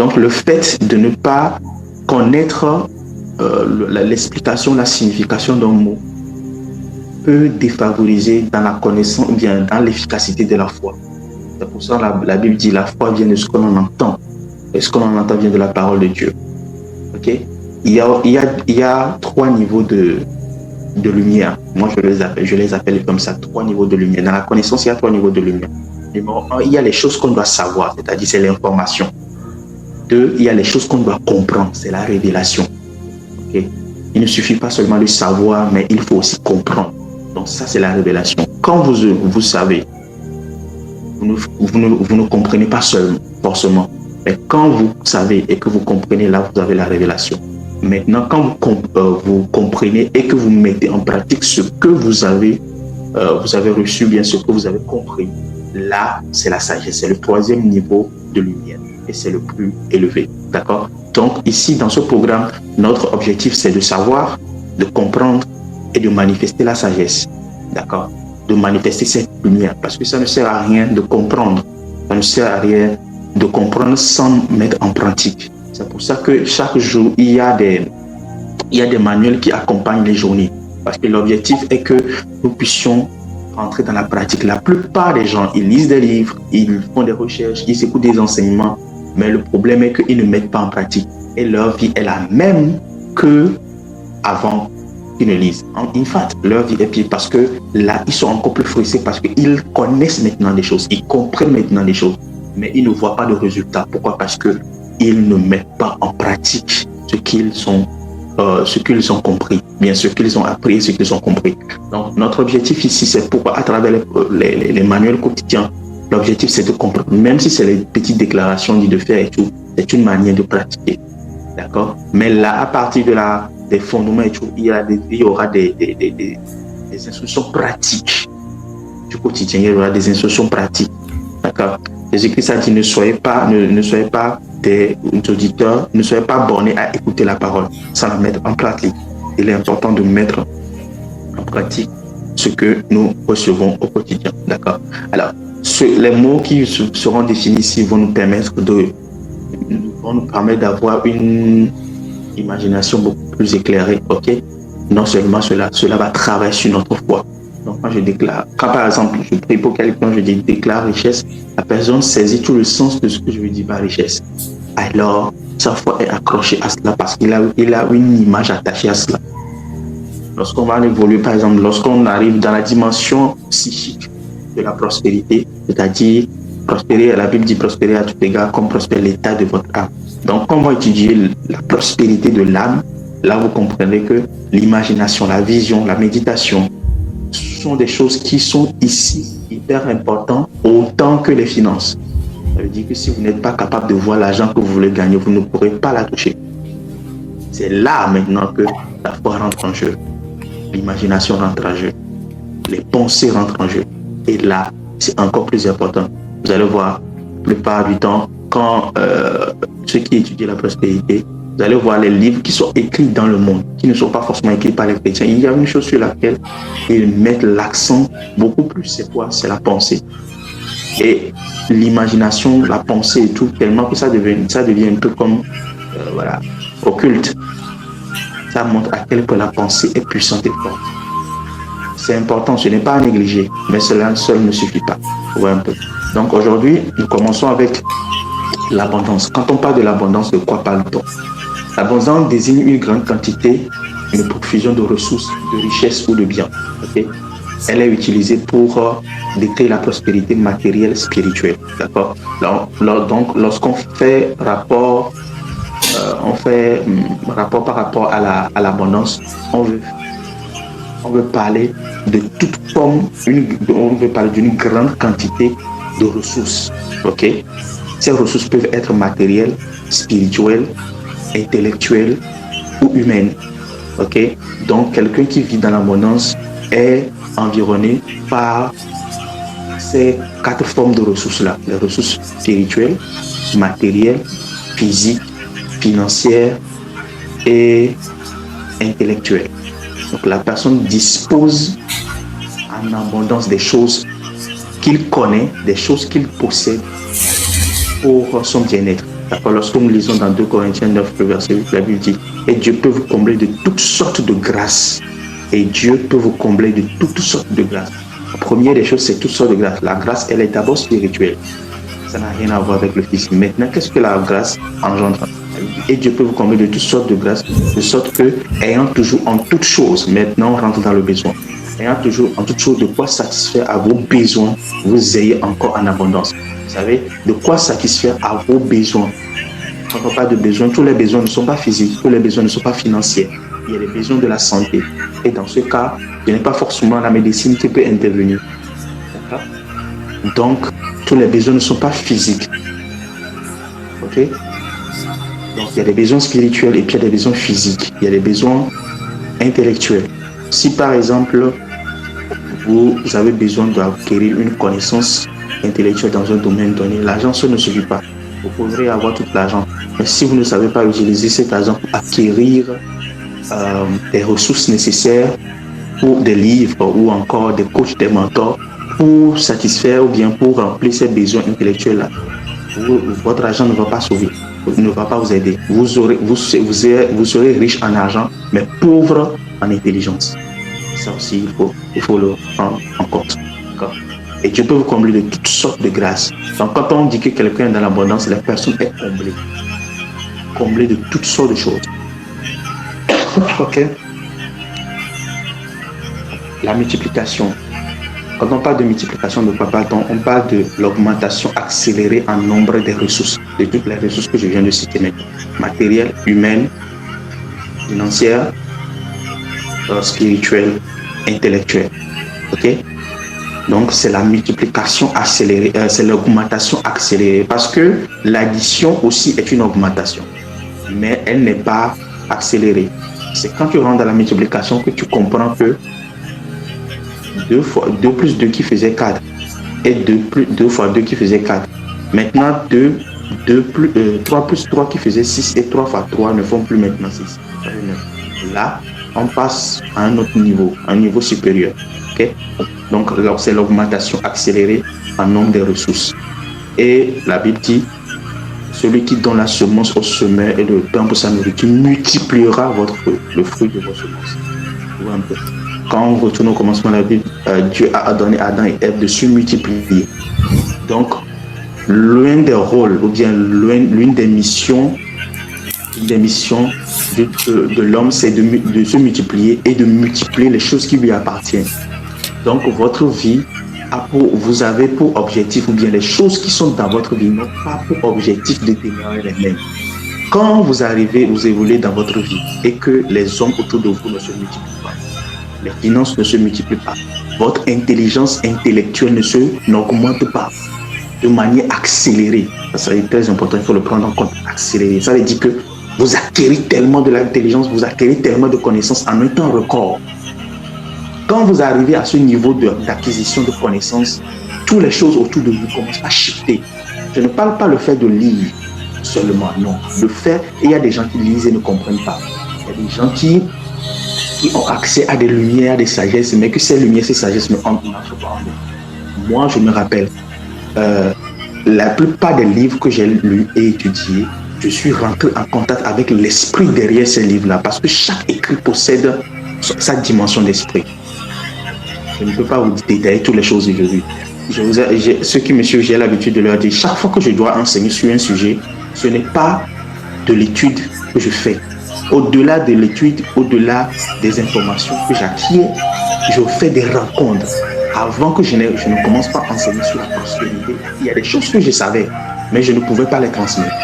Donc, le fait de ne pas connaître l'explication, la signification d'un mot peut défavoriser dans la connaissance, ou bien dans l'efficacité de la foi. C'est pour ça que la Bible dit la foi vient de ce que l'on entend. Et ce que l'on entend vient de la parole de Dieu. Okay? Il y a 3 niveaux de lumière. Moi, je les appelle comme ça, 3 niveaux de lumière. Dans la connaissance, il y a 3 niveaux de lumière. Numéro 1, il y a les choses qu'on doit savoir, c'est-à-dire c'est l'information. 2, il y a les choses qu'on doit comprendre, c'est la révélation. Okay? Il ne suffit pas seulement de savoir, mais il faut aussi comprendre. Donc ça, c'est la révélation. Quand vous savez, vous ne comprenez pas seulement, forcément. Mais quand vous savez et que vous comprenez, là, vous avez la révélation. Maintenant, quand vous comprenez et que vous mettez en pratique ce que vous avez reçu, bien ce que vous avez compris, là, c'est la sagesse. C'est le 3e niveau de lumière et c'est le plus élevé. D'accord? Donc, ici, dans ce programme, notre objectif, c'est de savoir, de comprendre et de manifester la sagesse. D'accord? De manifester cette lumière. Parce que ça ne sert à rien de comprendre. Ça ne sert à rien de comprendre sans mettre en pratique. C'est pour ça que chaque jour, il y a des manuels qui accompagnent les journées. Parce que l'objectif est que nous puissions entrer dans la pratique. La plupart des gens, ils lisent des livres, ils font des recherches, ils écoutent des enseignements, mais le problème est qu'ils ne mettent pas en pratique. Et leur vie est la même qu'avant qu'ils ne lisent. En fait, leur vie est pire parce que là, ils sont encore plus frustrés parce qu'ils connaissent maintenant des choses, ils comprennent maintenant des choses, mais ils ne voient pas de résultats. Pourquoi? Parce qu'ils ne mettent pas en pratique ce qu'ils ont compris, bien ce qu'ils ont appris et ce qu'ils ont compris. Donc, notre objectif ici, c'est pourquoi à travers les manuels quotidiens, l'objectif, c'est de comprendre, même si c'est les petites déclarations dites de faire et tout, c'est une manière de pratiquer. D'accord? Mais là, à partir des fondements et tout, il y aura des instructions pratiques du quotidien. Il y aura des instructions pratiques. D'accord? Jésus-Christ a dit, ne soyez pas des auditeurs, ne soyez pas bornés à écouter la parole sans la mettre en pratique. Il est important de mettre en pratique ce que nous recevons au quotidien. D'accord? Alors, les mots qui seront définis ici vont nous permettre d'avoir une imagination beaucoup plus éclairée. Ok? Non seulement cela va travailler sur notre foi. Donc, quand par exemple, je prie pour quelqu'un, je déclare richesse, la personne saisit tout le sens de ce que je lui dis par richesse. Alors, sa foi est accrochée à cela parce qu'il a une image attachée à cela. Lorsqu'on va évoluer, par exemple, lorsqu'on arrive dans la dimension psychique de la prospérité, c'est-à-dire prospérer, la Bible dit prospérer à tout égard comme prospère l'état de votre âme. Donc, quand on va étudier la prospérité de l'âme, là, vous comprenez que l'imagination, la vision, la méditation, sont des choses qui sont ici hyper importantes autant que les finances. Ça veut dire que si vous n'êtes pas capable de voir l'argent que vous voulez gagner, vous ne pourrez pas la toucher. C'est là maintenant que la foi rentre en jeu, l'imagination rentre en jeu, les pensées rentrent en jeu. Et là, c'est encore plus important. Vous allez voir, la plupart du temps, quand ceux qui étudient la prospérité, vous allez voir les livres qui sont écrits dans le monde, qui ne sont pas forcément écrits par les chrétiens. Il y a une chose sur laquelle ils mettent l'accent beaucoup plus, c'est quoi? C'est la pensée. Et l'imagination, la pensée et tout, tellement que ça devient un peu comme, occulte. Ça montre à quel point la pensée est puissante et forte. C'est important, ce n'est pas à négliger, mais cela seul ne suffit pas. Ouais, un peu. Donc aujourd'hui, nous commençons avec l'abondance. Quand on parle de l'abondance, de quoi parle-t-on? L'abondance désigne une grande quantité, une profusion de ressources, de richesses ou de biens. Okay? Elle est utilisée pour décrire la prospérité matérielle, spirituelle. D'accord? Donc, lorsqu'on fait rapport, par rapport à l'abondance, on veut parler de toute forme, on veut parler d'une grande quantité de ressources. Okay? Ces ressources peuvent être matérielles, spirituelles, intellectuelles ou humaines. Okay? Donc, quelqu'un qui vit dans l'abondance est environné par ces 4 formes de ressources-là. Les ressources spirituelles, matérielles, physiques, financières et intellectuelles. Donc, la personne dispose en abondance des choses qu'il connaît, des choses qu'il possède pour son bien-être. D'accord, lorsque nous lisons dans 2 Corinthiens 9, le verset 8, la Bible dit, et Dieu peut vous combler de toutes sortes de grâces. Et Dieu peut vous combler de toutes sortes de grâces. La première des choses, c'est toutes sortes de grâces. La grâce, elle est d'abord spirituelle. Ça n'a rien à voir avec le physique. Maintenant, qu'est-ce que la grâce engendre? Et Dieu peut vous combler de toutes sortes de grâces, de sorte que, ayant toujours en toutes choses, maintenant on rentre dans le besoin, ayant toujours en toutes choses de quoi satisfaire à vos besoins, vous ayez encore en abondance. Vous savez, de quoi satisfaire à vos besoins. Quand on parle de besoins, tous les besoins ne sont pas physiques, tous les besoins ne sont pas financiers. Il y a les besoins de la santé. Et dans ce cas, ce n'est pas forcément la médecine qui peut intervenir. D'accord? Donc, tous les besoins ne sont pas physiques. Ok? Donc, il y a des besoins spirituels et puis il y a des besoins physiques. Il y a des besoins intellectuels. Si par exemple, vous avez besoin d'acquérir une connaissance intellectuelle dans un domaine donné, l'argent seul ne suffit pas. Vous pourrez avoir tout l'argent. Mais si vous ne savez pas utiliser cet argent pour acquérir des ressources nécessaires pour des livres ou encore des coachs, des mentors, pour satisfaire ou bien pour remplir ces besoins intellectuels-là, votre argent ne va pas sauver, ne va pas vous aider. Vous serez riche en argent, mais pauvre en intelligence. Ça aussi, il faut le prendre en compte. Et Dieu peut vous combler de toutes sortes de grâces. Donc, quand on dit que quelqu'un est dans l'abondance, la personne est comblée. Comblée de toutes sortes de choses. Ok. La multiplication. Quand on parle de multiplication, de quoi parle-t-on? On parle de l'augmentation accélérée en nombre des ressources, de toutes les ressources que je viens de citer maintenant. Matérielles, humaines, financières, spirituelles, intellectuelles. Ok? Donc, c'est la multiplication accélérée, c'est l'augmentation accélérée, parce que l'addition aussi est une augmentation, mais elle n'est pas accélérée. C'est quand tu rentres dans la multiplication que tu comprends que 2 plus 2 qui faisait 4 et 2 fois 2 qui faisait 4. Maintenant, 3 plus 3 qui faisait 6 et 3 fois 3 ne font plus maintenant 6. Là, on passe à un autre niveau, un niveau supérieur. Okay? Donc, c'est l'augmentation accélérée en nombre de ressources. Et la Bible dit, celui qui donne la semence au semeur et le pain pour sa nourriture multipliera le fruit de vos semences. Quand on retourne au commencement de la Bible, Dieu a donné à Adam et Ève de se multiplier. Donc, l'un des rôles, ou bien l'une des missions de l'homme, c'est de se multiplier et de multiplier les choses qui lui appartiennent. Donc, votre vie, vous avez pour objectif, ou bien les choses qui sont dans votre vie n'ont pas pour objectif de demeurer les mêmes. Quand vous évoluez dans votre vie et que les hommes autour de vous ne se multiplient pas, les finances ne se multiplient pas, votre intelligence intellectuelle n'augmente pas de manière accélérée. Ça c'est très important, il faut le prendre en compte, accéléré. Ça veut dire que vous acquérez tellement de l'intelligence, vous acquérez tellement de connaissances en un temps record. Quand vous arrivez à ce niveau d'acquisition de connaissances, toutes les choses autour de vous commencent à shifter. Je ne parle pas le fait de lire seulement, non. Le fait, il y a des gens qui lisent et ne comprennent pas. Il y a des gens qui ont accès à des lumières, à des sagesses, mais que ces lumières, ces sagesses ne entrent pas en eux. Moi, je me rappelle, la plupart des livres que j'ai lus et étudiés, je suis rentré en contact avec l'esprit derrière ces livres-là, parce que chaque écrit possède sa dimension d'esprit. Je ne peux pas vous détailler toutes les choses aujourd'hui. Ceux qui me suivent, j'ai l'habitude de leur dire, chaque fois que je dois enseigner sur un sujet, ce n'est pas de l'étude que je fais. Au-delà de l'étude, au-delà des informations que j'acquiers, je fais des rencontres. Avant que je ne commence pas à enseigner sur la prospérité, il y a des choses que je savais, mais je ne pouvais pas les transmettre.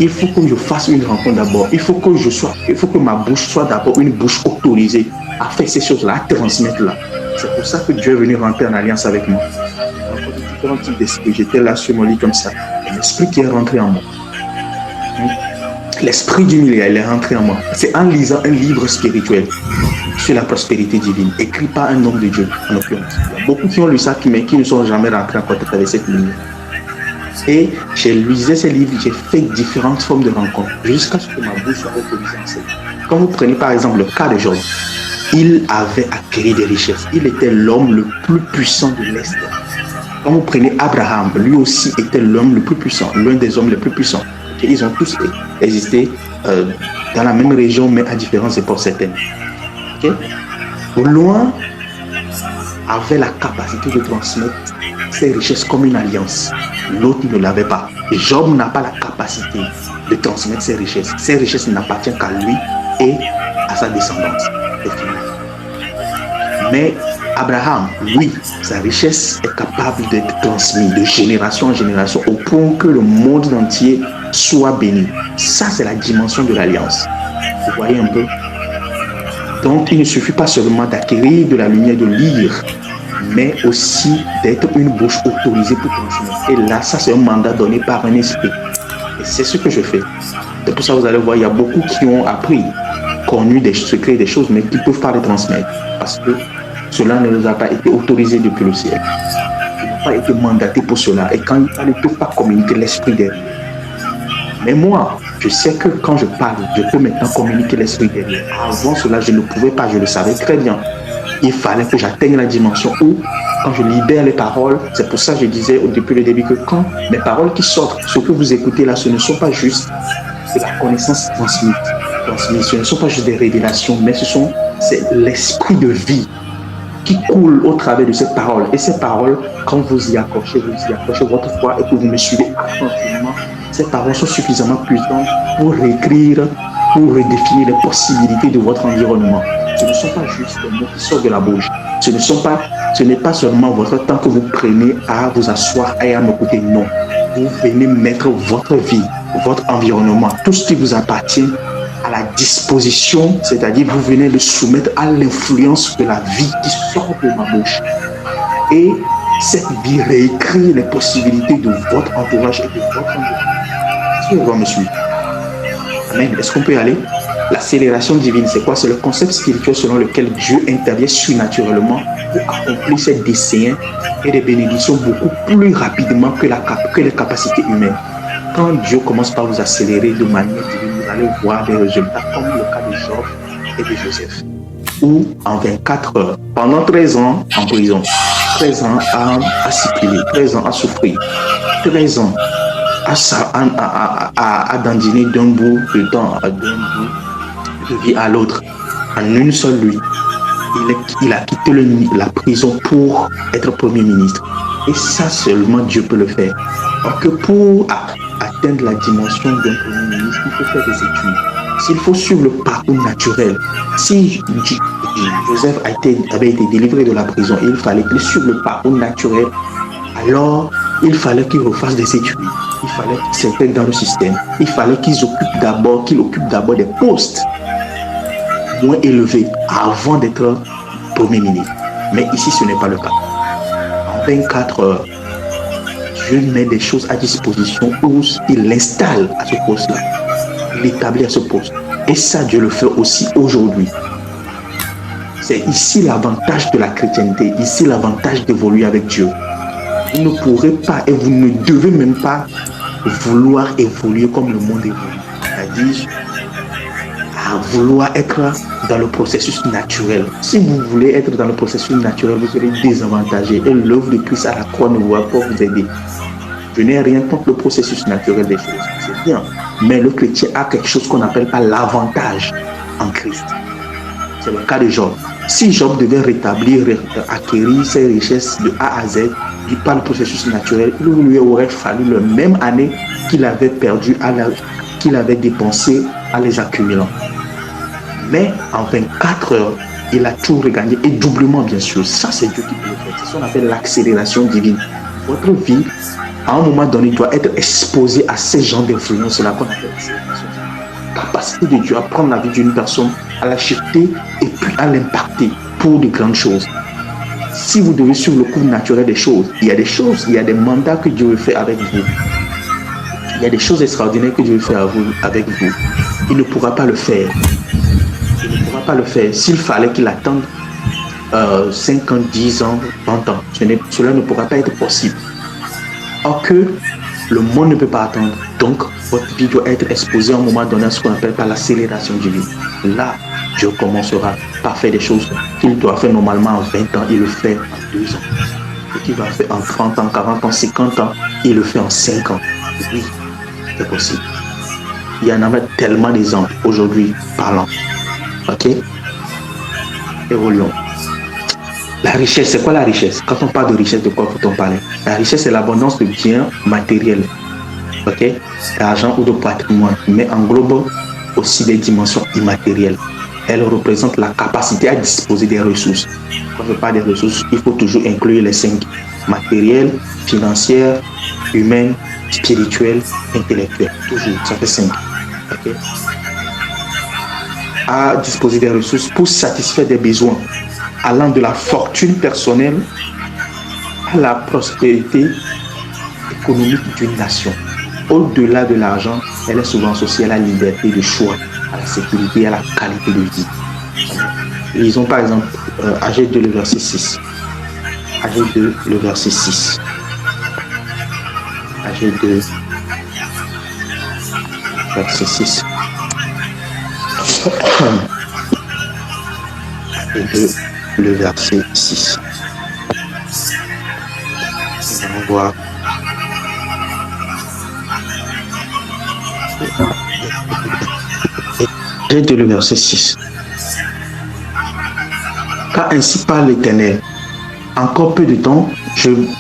Il faut que je fasse une rencontre d'abord. Il faut que ma bouche soit d'abord une bouche autorisée à faire ces choses-là, à transmettre là. C'est pour ça que Dieu est venu rentrer en alliance avec moi. Donc, différents types d'esprit. J'étais là sur mon lit comme ça. L'esprit qui est rentré en moi. L'esprit du milliard, il est rentré en moi. C'est en lisant un livre spirituel sur la prospérité divine, écrit par un homme de Dieu, en l'occurrence. Il y a beaucoup qui ont lu ça, mais qui ne sont jamais rentrés en contact avec cette lumière. Et j'ai lu ces livres, j'ai fait différentes formes de rencontres, jusqu'à ce que ma bouche soit autorisée à enseigner. Quand vous prenez par exemple le cas de Job, il avait acquis des richesses. Il était l'homme le plus puissant de l'Est. Quand vous prenez Abraham, lui aussi était l'homme le plus puissant, l'un des hommes les plus puissants. Ils ont tous existé dans la même région, mais à différentes époques certaines. Okay? Loin avait la capacité de transmettre ses richesses comme une alliance. L'autre ne l'avait pas. Et Job n'a pas la capacité de transmettre ses richesses. Ses richesses n'appartiennent qu'à lui et à sa descendance. Mais Abraham, lui, sa richesse est capable d'être transmise de génération en génération au point que le monde entier soit béni. Ça, c'est la dimension de l'alliance. Vous voyez un peu? Donc, il ne suffit pas seulement d'acquérir de la lumière, de lire, mais aussi d'être une bouche autorisée pour transmettre. Et là, ça, c'est un mandat donné par un esprit. Et c'est ce que je fais. C'est pour ça que vous allez voir, il y a beaucoup qui ont appris, connu des secrets, des choses, mais qui ne peuvent pas les transmettre. Parce que cela ne nous a pas été autorisé depuis le ciel. Ils n'ont pas été mandatés pour cela. Et quand ils parlent, ils ne peuvent pas communiquer l'esprit derrière. Mais moi, je sais que quand je parle, je peux maintenant communiquer l'esprit derrière. Avant cela, je ne pouvais pas, je le savais très bien. Il fallait que j'atteigne la dimension où, quand je libère les paroles, c'est pour ça que je disais depuis le début que quand mes paroles qui sortent, ce que vous écoutez là, ce ne sont pas juste de la connaissance transmise. Ce ne sont pas juste des révélations, mais c'est l'esprit de vie qui coule au travers de cette parole. Et ces paroles, quand vous y accrochez votre foi et que vous me suivez attentivement, ces paroles sont suffisamment puissantes pour réécrire, pour redéfinir les possibilités de votre environnement. Ce ne sont pas juste des mots qui sortent de la bouche. Ce n'est pas seulement votre temps que vous prenez à vous asseoir et à m'écouter. Non. Vous venez mettre votre vie, votre environnement, tout ce qui vous appartient à la disposition, c'est-à-dire vous venez le soumettre à l'influence de la vie qui sort de ma bouche. Et cette vie réécrit les possibilités de votre entourage et de votre environnement. Est-ce que vous me suivez? Amen. Est-ce qu'on peut y aller? L'accélération divine, c'est quoi? C'est le concept spirituel selon lequel Dieu intervient surnaturellement pour accomplir ses desseins et des bénédictions beaucoup plus rapidement que les capacités humaines. Quand Dieu commence par vous accélérer de manière divine, vous allez voir des résultats comme le cas de Job et de Joseph. Où en 24 heures, pendant 13 ans en prison, 13 ans à supplier, 13 ans à souffrir, 13 ans à dandiner d'un bout de temps, d'un bout de vie à l'autre, en une seule nuit. Il a quitté la prison pour être Premier ministre. Et ça, seulement Dieu peut le faire. Alors que pour atteindre la dimension d'un Premier ministre, il faut faire des études. S'il faut suivre le parcours naturel, si Joseph avait été délivré de la prison, il fallait qu'il suive le parcours naturel, alors il fallait qu'il refasse des études. Il fallait qu'il s'intègre dans le système. Il fallait qu'il occupe d'abord des postes moins élevés avant d'être Premier ministre. Mais ici, ce n'est pas le cas. En 24 heures, Dieu met des choses à disposition où il l'installe à ce poste-là. Il l'établit à ce poste. Et ça, Dieu le fait aussi aujourd'hui. C'est ici l'avantage de la chrétienté, ici l'avantage d'évoluer avec Dieu. Vous ne pourrez pas et vous ne devez même pas vouloir évoluer comme le monde évolue. C'est-à-dire à vouloir être dans le processus naturel. Si vous voulez être dans le processus naturel, vous serez désavantagé et l'œuvre de Christ à la croix ne va pas vous aider. Je n'ai rien contre le processus naturel des choses, c'est bien. Mais le chrétien a quelque chose qu'on appelle pas l'avantage en Christ. C'est le cas de Job. Si Job devait acquérir ses richesses de A à Z, par le processus naturel, il lui aurait fallu la même année qu'il avait perdu, qu'il avait dépensé en les accumulant. Mais en 24 heures, il a tout regagné et doublement, bien sûr. Ça, c'est Dieu qui peut le faire. C'est ce qu'on appelle l'accélération divine. Votre vie, à un moment donné, doit être exposée à ces genres d'influence-là qu'on appelle l'accélération divine. Capacité de Dieu à prendre la vie d'une personne, à la shifter et puis à l'impacter pour de grandes choses. Si vous devez suivre le cours naturel des choses, il y a des mandats que Dieu veut faire avec vous. Il y a des choses extraordinaires que Dieu veut faire avec vous. Il ne pourra pas le faire. Il ne pourra pas le faire. S'il fallait qu'il attende 5 ans, 10 ans, 20 ans, cela ne pourra pas être possible. Or que le monde ne peut pas attendre. Donc, votre vie doit être exposée à un moment donné à ce qu'on appelle par l'accélération divine. Là, Dieu commencera par faire des choses qu'il doit faire normalement en 20 ans, il le fait en 2 ans. Ce qu'il va faire en 30 ans, 40 ans, 50 ans, il le fait en 5 ans. Oui, c'est possible. Il y en avait tellement d'exemples aujourd'hui parlant. Ok? Évoluons. La richesse, c'est quoi la richesse? Quand on parle de richesse, de quoi faut-on parler? La richesse, c'est l'abondance de biens matériels, ok, d'argent ou de patrimoine, mais englobe aussi des dimensions immatérielles. Elle représente la capacité à disposer des ressources. Quand je parle des ressources, il faut toujours inclure les 5: matérielles, financières, humaines, spirituelles, intellectuelles. Toujours, ça fait 5. Okay? À disposer des ressources pour satisfaire des besoins allant de la fortune personnelle à la prospérité économique d'une nation. Au-delà de l'argent, elle est souvent associée à la liberté de choix, à la sécurité et à la qualité de vie. Lisons par exemple AG2, le verset 6. AG2, le verset 6. AG2, verset 6. AG2, le verset 6. Nous allons voir. AG2, le verset 6. Car ainsi parle l'Éternel, encore peu de temps,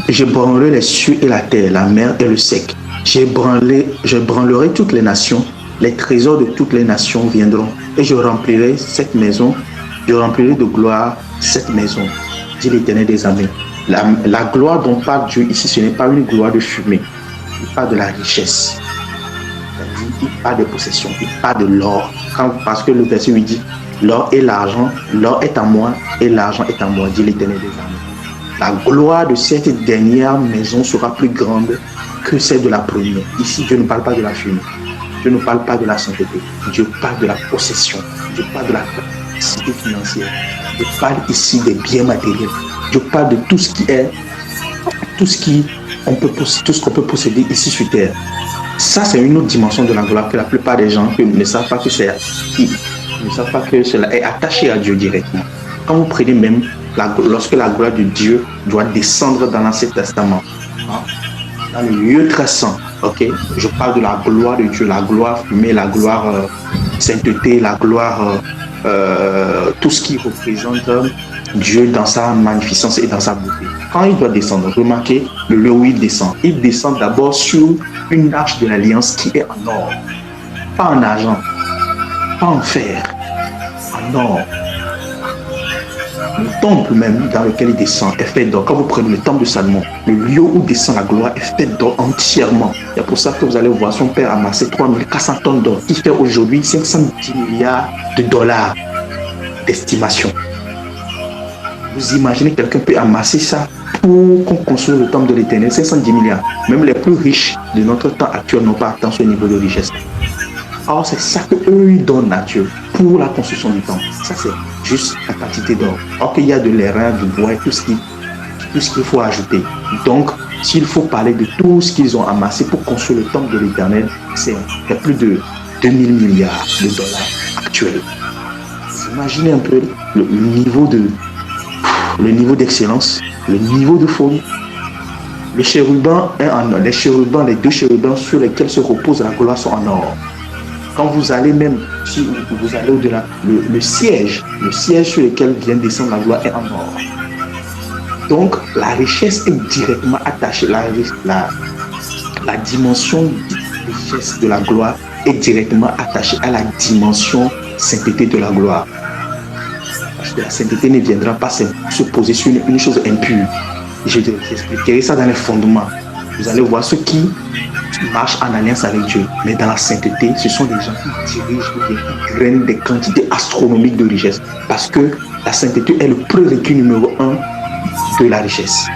j'ébranlerai les cieux et la terre, la mer et le sec. J'ébranlerai toutes les nations, les trésors de toutes les nations viendront, et je remplirai cette maison, je remplirai de gloire cette maison, dit l'Éternel des armées. La gloire dont parle Dieu ici, ce n'est pas une gloire de fumée, il parle de la richesse. Il parle des possessions, il parle de l'or, parce que le verset lui dit: l'or et l'argent, l'or est à moi et l'argent est à moi, dit l'Éternel des armées. La gloire de cette dernière maison sera plus grande que celle de la première. Ici, Dieu ne parle pas de la fumée, Dieu ne parle pas de la sainteté, Dieu parle de la possession, Dieu parle de la capacité financière, Dieu parle ici des biens matériels, Dieu parle de tout ce qui est, tout ce qu'on peut posséder ici sur terre. Ça, c'est une autre dimension de la gloire que la plupart des gens ne savent pas que c'est ne savent pas que cela est attaché à Dieu directement. Quand vous prenez même, lorsque la gloire de Dieu doit descendre dans l'Ancien Testament, dans le lieu très saint, ok, je parle de la gloire de Dieu, la gloire fumée, la gloire sainteté, la gloire, tout ce qui représente Dieu dans sa magnificence et dans sa beauté. Quand il doit descendre, remarquez le lieu où il descend d'abord sur une arche de l'alliance qui est en or, pas en argent, pas en fer, en or. Le temple même dans lequel il descend est fait d'or. Quand vous prenez le temple de Salomon, le lieu où descend la gloire est fait d'or entièrement. C'est pour ça que vous allez voir son père amasser 3400 tonnes d'or, qui fait aujourd'hui 510 milliards de dollars d'estimation. Vous imaginez quelqu'un peut amasser ça pour qu'on construise le temple de l'Éternel, 510 milliards. Même les plus riches de notre temps actuel n'ont pas atteint ce niveau de richesse. Or, c'est ça qu'eux, ils donnent à Dieu pour la construction du temple. Ça, c'est juste la quantité d'or. Or qu'il y a de l'airain, du bois et tout ce qu'il faut ajouter. Donc, s'il faut parler de tout ce qu'ils ont amassé pour construire le temple de l'Éternel, c'est plus de 2000 milliards de dollars actuels. Vous imaginez un peu le niveau d'excellence, le niveau de folie. Les chérubins, les deux chérubins sur lesquels se repose la gloire sont en or. Quand vous allez même, si vous allez au-delà, le siège sur lequel vient descendre la gloire est en or. Donc, la richesse est directement attachée, la dimension de richesse de la gloire est directement attachée à la dimension sainteté de la gloire. Parce que la sainteté ne viendra pas se poser sur une chose impure. Je t'expliquerai ça dans les fondements. Vous allez voir ceux qui marchent en alliance avec Dieu. Mais dans la sainteté, ce sont des gens qui dirigent ou qui grainent des quantités astronomiques de richesse. Parce que la sainteté est le prérequis numéro 1 de la richesse.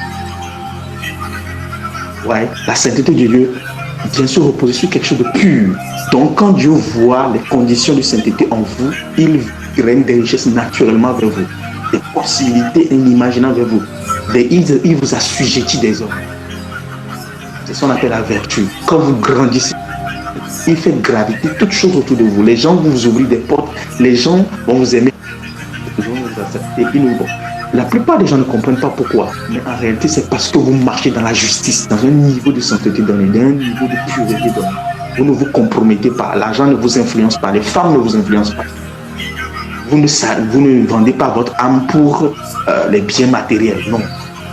Ouais, la sainteté de Dieu vient se reposer sur quelque chose de pur. Donc quand Dieu voit les conditions de sainteté en vous, il graine des richesses naturellement vers vous. Des possibilités inimaginables vers vous. Il vous assujettit des hommes. C'est ce qu'on appelle la vertu. Quand vous grandissez, il fait graviter toutes choses autour de vous. Les gens vous ouvrent des portes. Les gens vont vous aimer. Ils vont vous accepter. La plupart des gens ne comprennent pas pourquoi. Mais en réalité, c'est parce que vous marchez dans la justice, dans un niveau de sainteté donné, dans un niveau de pureté donné. Vous ne vous compromettez pas. L'argent ne vous influence pas. Les femmes ne vous influencent pas. Vous ne vendez pas votre âme pour les biens matériels. Non.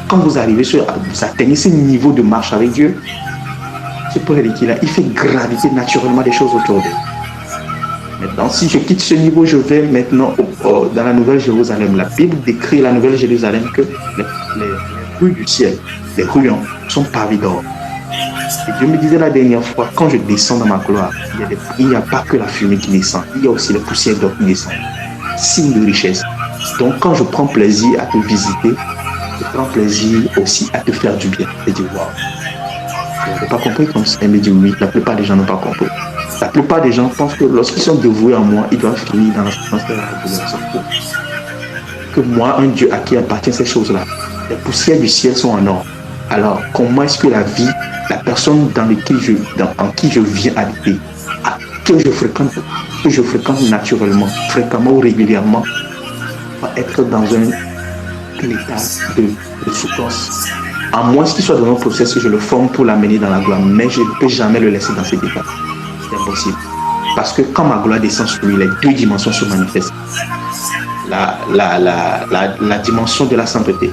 Quand vous arrivez vous atteignez ce niveau de marche avec Dieu, ce prédicat-là, il fait graviter naturellement des choses autour d'eux. Maintenant, si je quitte ce niveau, je vais maintenant dans la Nouvelle Jérusalem. La Bible décrit la Nouvelle Jérusalem que les rues du ciel, les rues sont pavées d'or. Et Dieu me disait la dernière fois, quand je descends dans ma gloire, il n'y a pas que la fumée qui descend, il y a aussi les poussières d'or qui descendent. Signe de richesse. Donc, quand je prends plaisir à te visiter, je prends plaisir aussi à te faire du bien. Et dire, waouh, je n'avais pas compris comme ça. Elle me dit oui, la plupart des gens n'ont pas compris. La plupart des gens pensent que lorsqu'ils sont dévoués à moi, ils doivent finir dans la souffrance de la révélation. Que moi, un Dieu à qui appartient ces choses-là, les poussières du ciel sont en or. Alors, comment est-ce que la vie, la personne en qui je viens habiter, que je fréquente naturellement, fréquemment ou régulièrement, va être dans un état de souffrance. À moins qu'il soit dans un processus, je le forme pour l'amener dans la gloire, mais je ne peux jamais le laisser dans cet état. C'est impossible. Parce que quand ma gloire descend sur lui, les deux dimensions se manifestent. La dimension de la sainteté,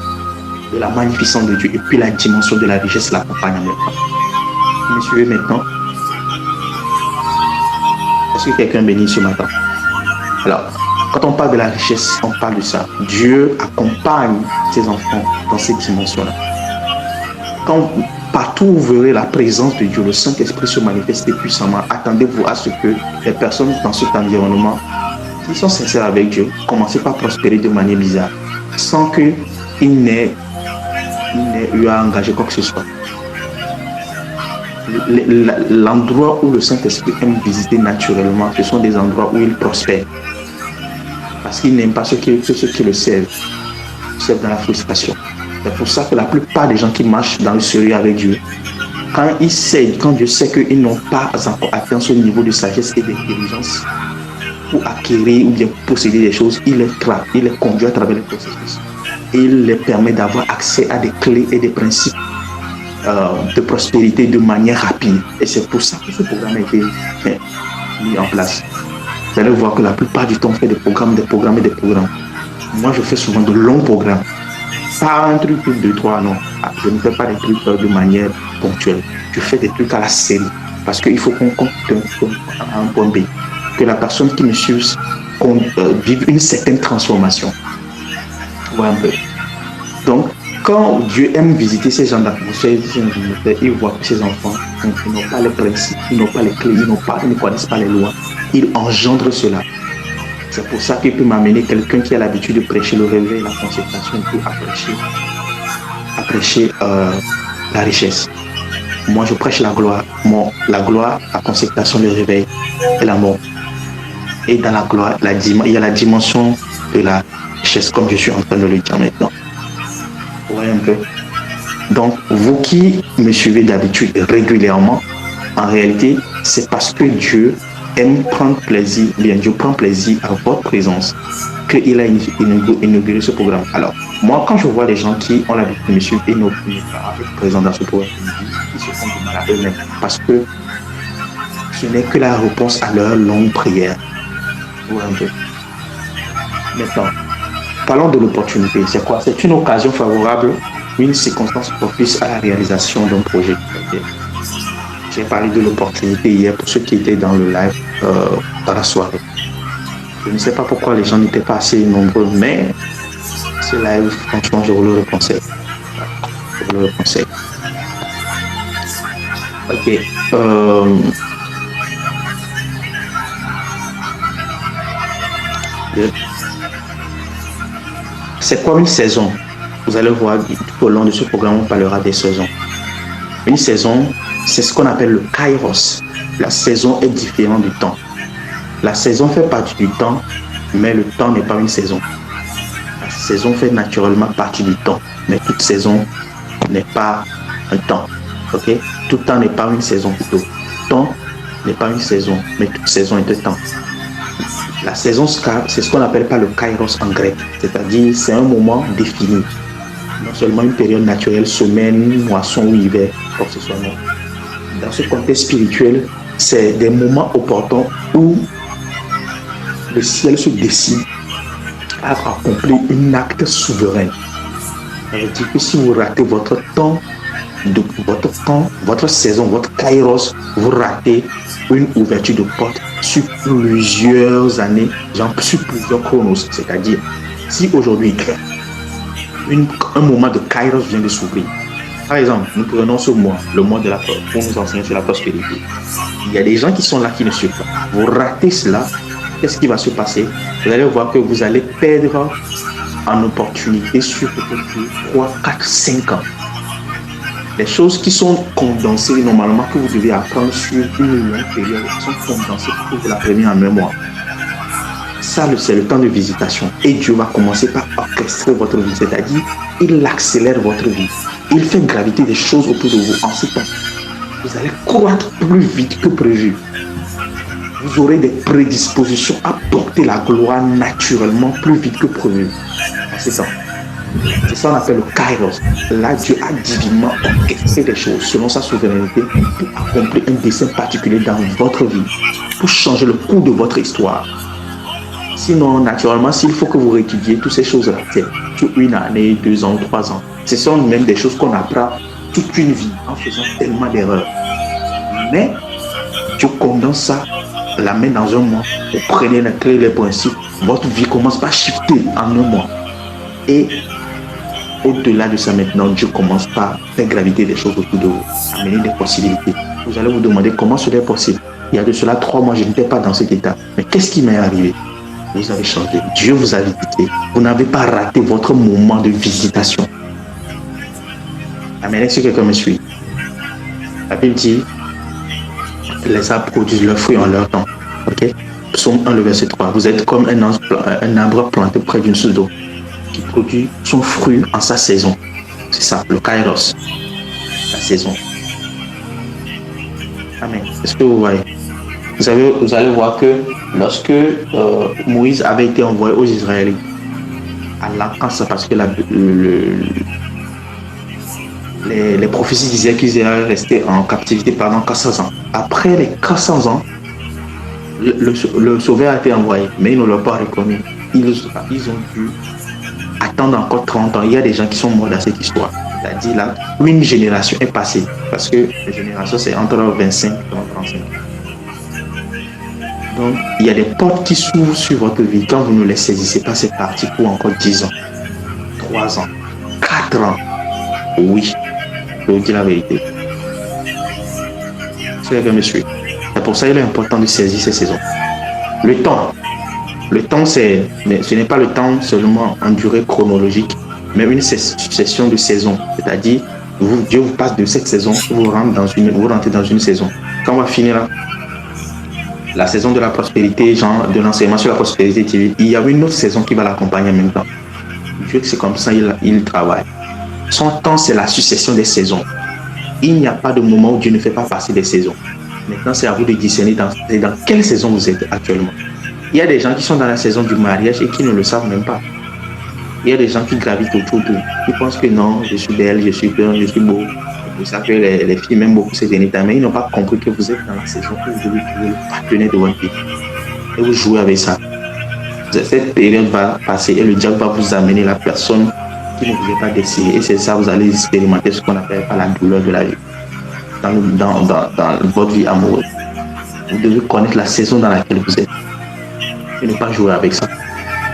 de la magnificence de Dieu, et puis la dimension de la richesse l'accompagne en même temps. Vous me suivez maintenant? Est-ce que quelqu'un bénit ce matin? Alors, quand on parle de la richesse, on parle de ça. Dieu accompagne ses enfants dans cette dimension-là. Quand partout où vous verrez la présence de Dieu, le Saint-Esprit se manifester puissamment, attendez-vous à ce que les personnes dans cet environnement, qui sont sincères avec Dieu, commencent pas à prospérer de manière bizarre, sans qu'ils n'aient eu à engager quoi que ce soit. L'endroit où le Saint-Esprit aime visiter naturellement, ce sont des endroits où il prospère. Parce qu'il n'aime pas ceux qui le servent dans la frustration. C'est pour ça que la plupart des gens qui marchent dans le sérieux avec Dieu, quand Dieu sait qu'ils n'ont pas encore atteint ce niveau de sagesse et d'intelligence pour acquérir ou bien posséder des choses, il les conduit à travers les processus. Et il les permet d'avoir accès à des clés et des principes de prospérité de manière rapide. Et c'est pour ça que ce programme a été mis en place. Vous allez voir que la plupart du temps, on fait des programmes. Moi, je fais souvent de longs programmes. Pas un truc de 3, non. Je ne fais pas des trucs de manière ponctuelle. Je fais des trucs à la série. Parce qu'il faut qu'on à un point B. Que la personne qui me suit vive une certaine transformation. Voilà un peu. Donc, quand Dieu aime visiter ces gens d'atmosphère, il voit que ces enfants n'ont pas les principes, ils n'ont pas les clés, ils ne connaissent pas les lois. Il engendre cela. C'est pour ça qu'il peut m'amener quelqu'un qui a l'habitude de prêcher le réveil, la consécration, pour prêcher la richesse. Moi, je prêche la gloire. La gloire, la consécration, le réveil et l'amour. Et dans la gloire, il y a la dimension de la richesse, comme je suis en train de le dire maintenant. Vous voyez un peu. Donc, vous qui me suivez d'habitude régulièrement, en réalité, c'est parce que Dieu aime prendre plaisir, Dieu prend plaisir à votre présence, qu'il a inauguré ce programme. Alors, moi, quand je vois les gens qui ont l'habitude de me suivre et n'ont pas être présents dans ce programme, ils se font du mal à eux-mêmes, parce que ce n'est que la réponse à leur longue prière. Vous voyez un peu. Maintenant, parlons de l'opportunité. C'est quoi? C'est une occasion favorable, une circonstance propice à la réalisation d'un projet. J'ai parlé de l'opportunité hier pour ceux qui étaient dans le live dans la soirée. Je ne sais pas pourquoi les gens n'étaient pas assez nombreux, mais ce live, franchement, je vous le conseille. Ok. C'est quoi une saison? Vous allez voir, tout au long de ce programme, on parlera des saisons. Une saison, c'est ce qu'on appelle le kairos. La saison est différente du temps. La saison fait partie du temps, mais le temps n'est pas une saison. La saison fait naturellement partie du temps, mais toute saison n'est pas un temps. Ok? Tout temps n'est pas une saison plutôt. Temps n'est pas une saison, mais toute saison est un temps. La saison, c'est ce qu'on appelle pas le kairos en grec, c'est-à-dire c'est un moment défini. Non seulement une période naturelle, semaine, moisson ou hiver, quoi que ce soit. Non. Dans ce contexte spirituel, c'est des moments opportuns où le ciel se décide à accomplir un acte souverain. Ça veut dire que si vous ratez votre temps, votre saison, votre kairos, vous ratez une ouverture de porte sur plusieurs années, genre sur plusieurs chronos. C'est-à-dire, si aujourd'hui, un moment de kairos vient de s'ouvrir, par exemple, nous prenons ce mois, le mois de la pour nous enseigner sur la prospérité. Il y a des gens qui sont là qui ne suivent pas. Vous ratez cela, qu'est-ce qui va se passer? Vous allez voir que vous allez perdre en opportunité sur peut-être 3, 4, 5 ans. Les choses qui sont condensées normalement, que vous devez apprendre sur une longue période, sont condensées pour que vous l'appreniez en un mois. Ça, c'est le temps de visitation. Et Dieu va commencer par orchestrer votre vie, c'est-à-dire, il accélère votre vie. Il fait graviter des choses autour de vous en ce temps. Vous allez croître plus vite que prévu. Vous aurez des prédispositions à porter la gloire naturellement plus vite que prévu. C'est ça. C'est ça qu'on appelle le kairos. Là, Dieu a divinement orchestré des choses selon sa souveraineté pour accomplir un dessein particulier dans votre vie, pour changer le cours de votre histoire. Sinon, naturellement, s'il faut que vous étudiez toutes ces choses-là, c'est sur une année, 2 ans, 3 ans. Ce sont même des choses qu'on apprend toute une vie en faisant tellement d'erreurs. Mais Dieu condense ça, l'amène dans un mois, vous prenez la clé, les principes, votre vie commence par shifter en un mois. Et au-delà de ça maintenant, Dieu commence par faire graviter des choses autour de vous, amener des possibilités. Vous allez vous demander comment cela est possible. Il y a de cela 3 mois, je n'étais pas dans cet état. Mais qu'est-ce qui m'est arrivé? Vous avez changé. Dieu vous a visité. Vous n'avez pas raté votre moment de visitation. Amen. Est-ce que quelqu'un me suit? La Bible dit, les arbres produisent leurs fruits en leur temps. Ok? Psaume 1, le verset 3. Vous êtes comme un arbre planté près d'une source d'eau qui produit son fruit en sa saison. C'est ça, le kairos. La saison. Amen. Est-ce que vous voyez? Vous allez voir que lorsque Moïse avait été envoyé aux Israélites à l'enfance, parce que les prophéties disaient qu'ils allaient rester en captivité pendant 400 ans. Après les 400 ans, le sauveur a été envoyé, mais ils ne l'ont pas reconnu. Ils ont dû attendre encore 30 ans. Il y a des gens qui sont morts dans cette histoire. C'est-à-dire là, une génération est passée, parce que la génération c'est entre 25 et 35. Donc, il y a des portes qui s'ouvrent sur votre vie. Quand vous ne les saisissez pas, c'est parti pour encore 10 ans, 3 ans, 4 ans. Oui, je vous dis la vérité. C'est pour ça qu'il est important de saisir ces saisons. Le temps, mais ce n'est pas le temps seulement en durée chronologique, mais une succession de saisons. C'est-à-dire, Dieu vous passe de cette saison, vous rentrez dans une saison. Quand on va finir là, la saison de la prospérité, genre de l'enseignement sur la prospérité TV, il y a une autre saison qui va l'accompagner en même temps. Dieu, c'est comme ça, il travaille. Son temps, c'est la succession des saisons. Il n'y a pas de moment où Dieu ne fait pas passer des saisons. Maintenant, c'est à vous de discerner dans quelle saison vous êtes actuellement. Il y a des gens qui sont dans la saison du mariage et qui ne le savent même pas. Il y a des gens qui gravitent autour d'eux. Ils pensent que non, je suis belle, je suis belle, je suis beau. Vous savez que les filles m'aiment beaucoup ces derniers temps, mais ils n'ont pas compris que vous êtes dans la saison où vous devez trouver le partenaire de votre vie. Et vous jouez avec ça. Cette période va passer et le diable va vous amener la personne qui ne vous est pas désirée. Et c'est ça, vous allez expérimenter ce qu'on appelle la douleur de la vie. Dans votre vie amoureuse. Vous devez connaître la saison dans laquelle vous êtes. Et ne pas jouer avec ça.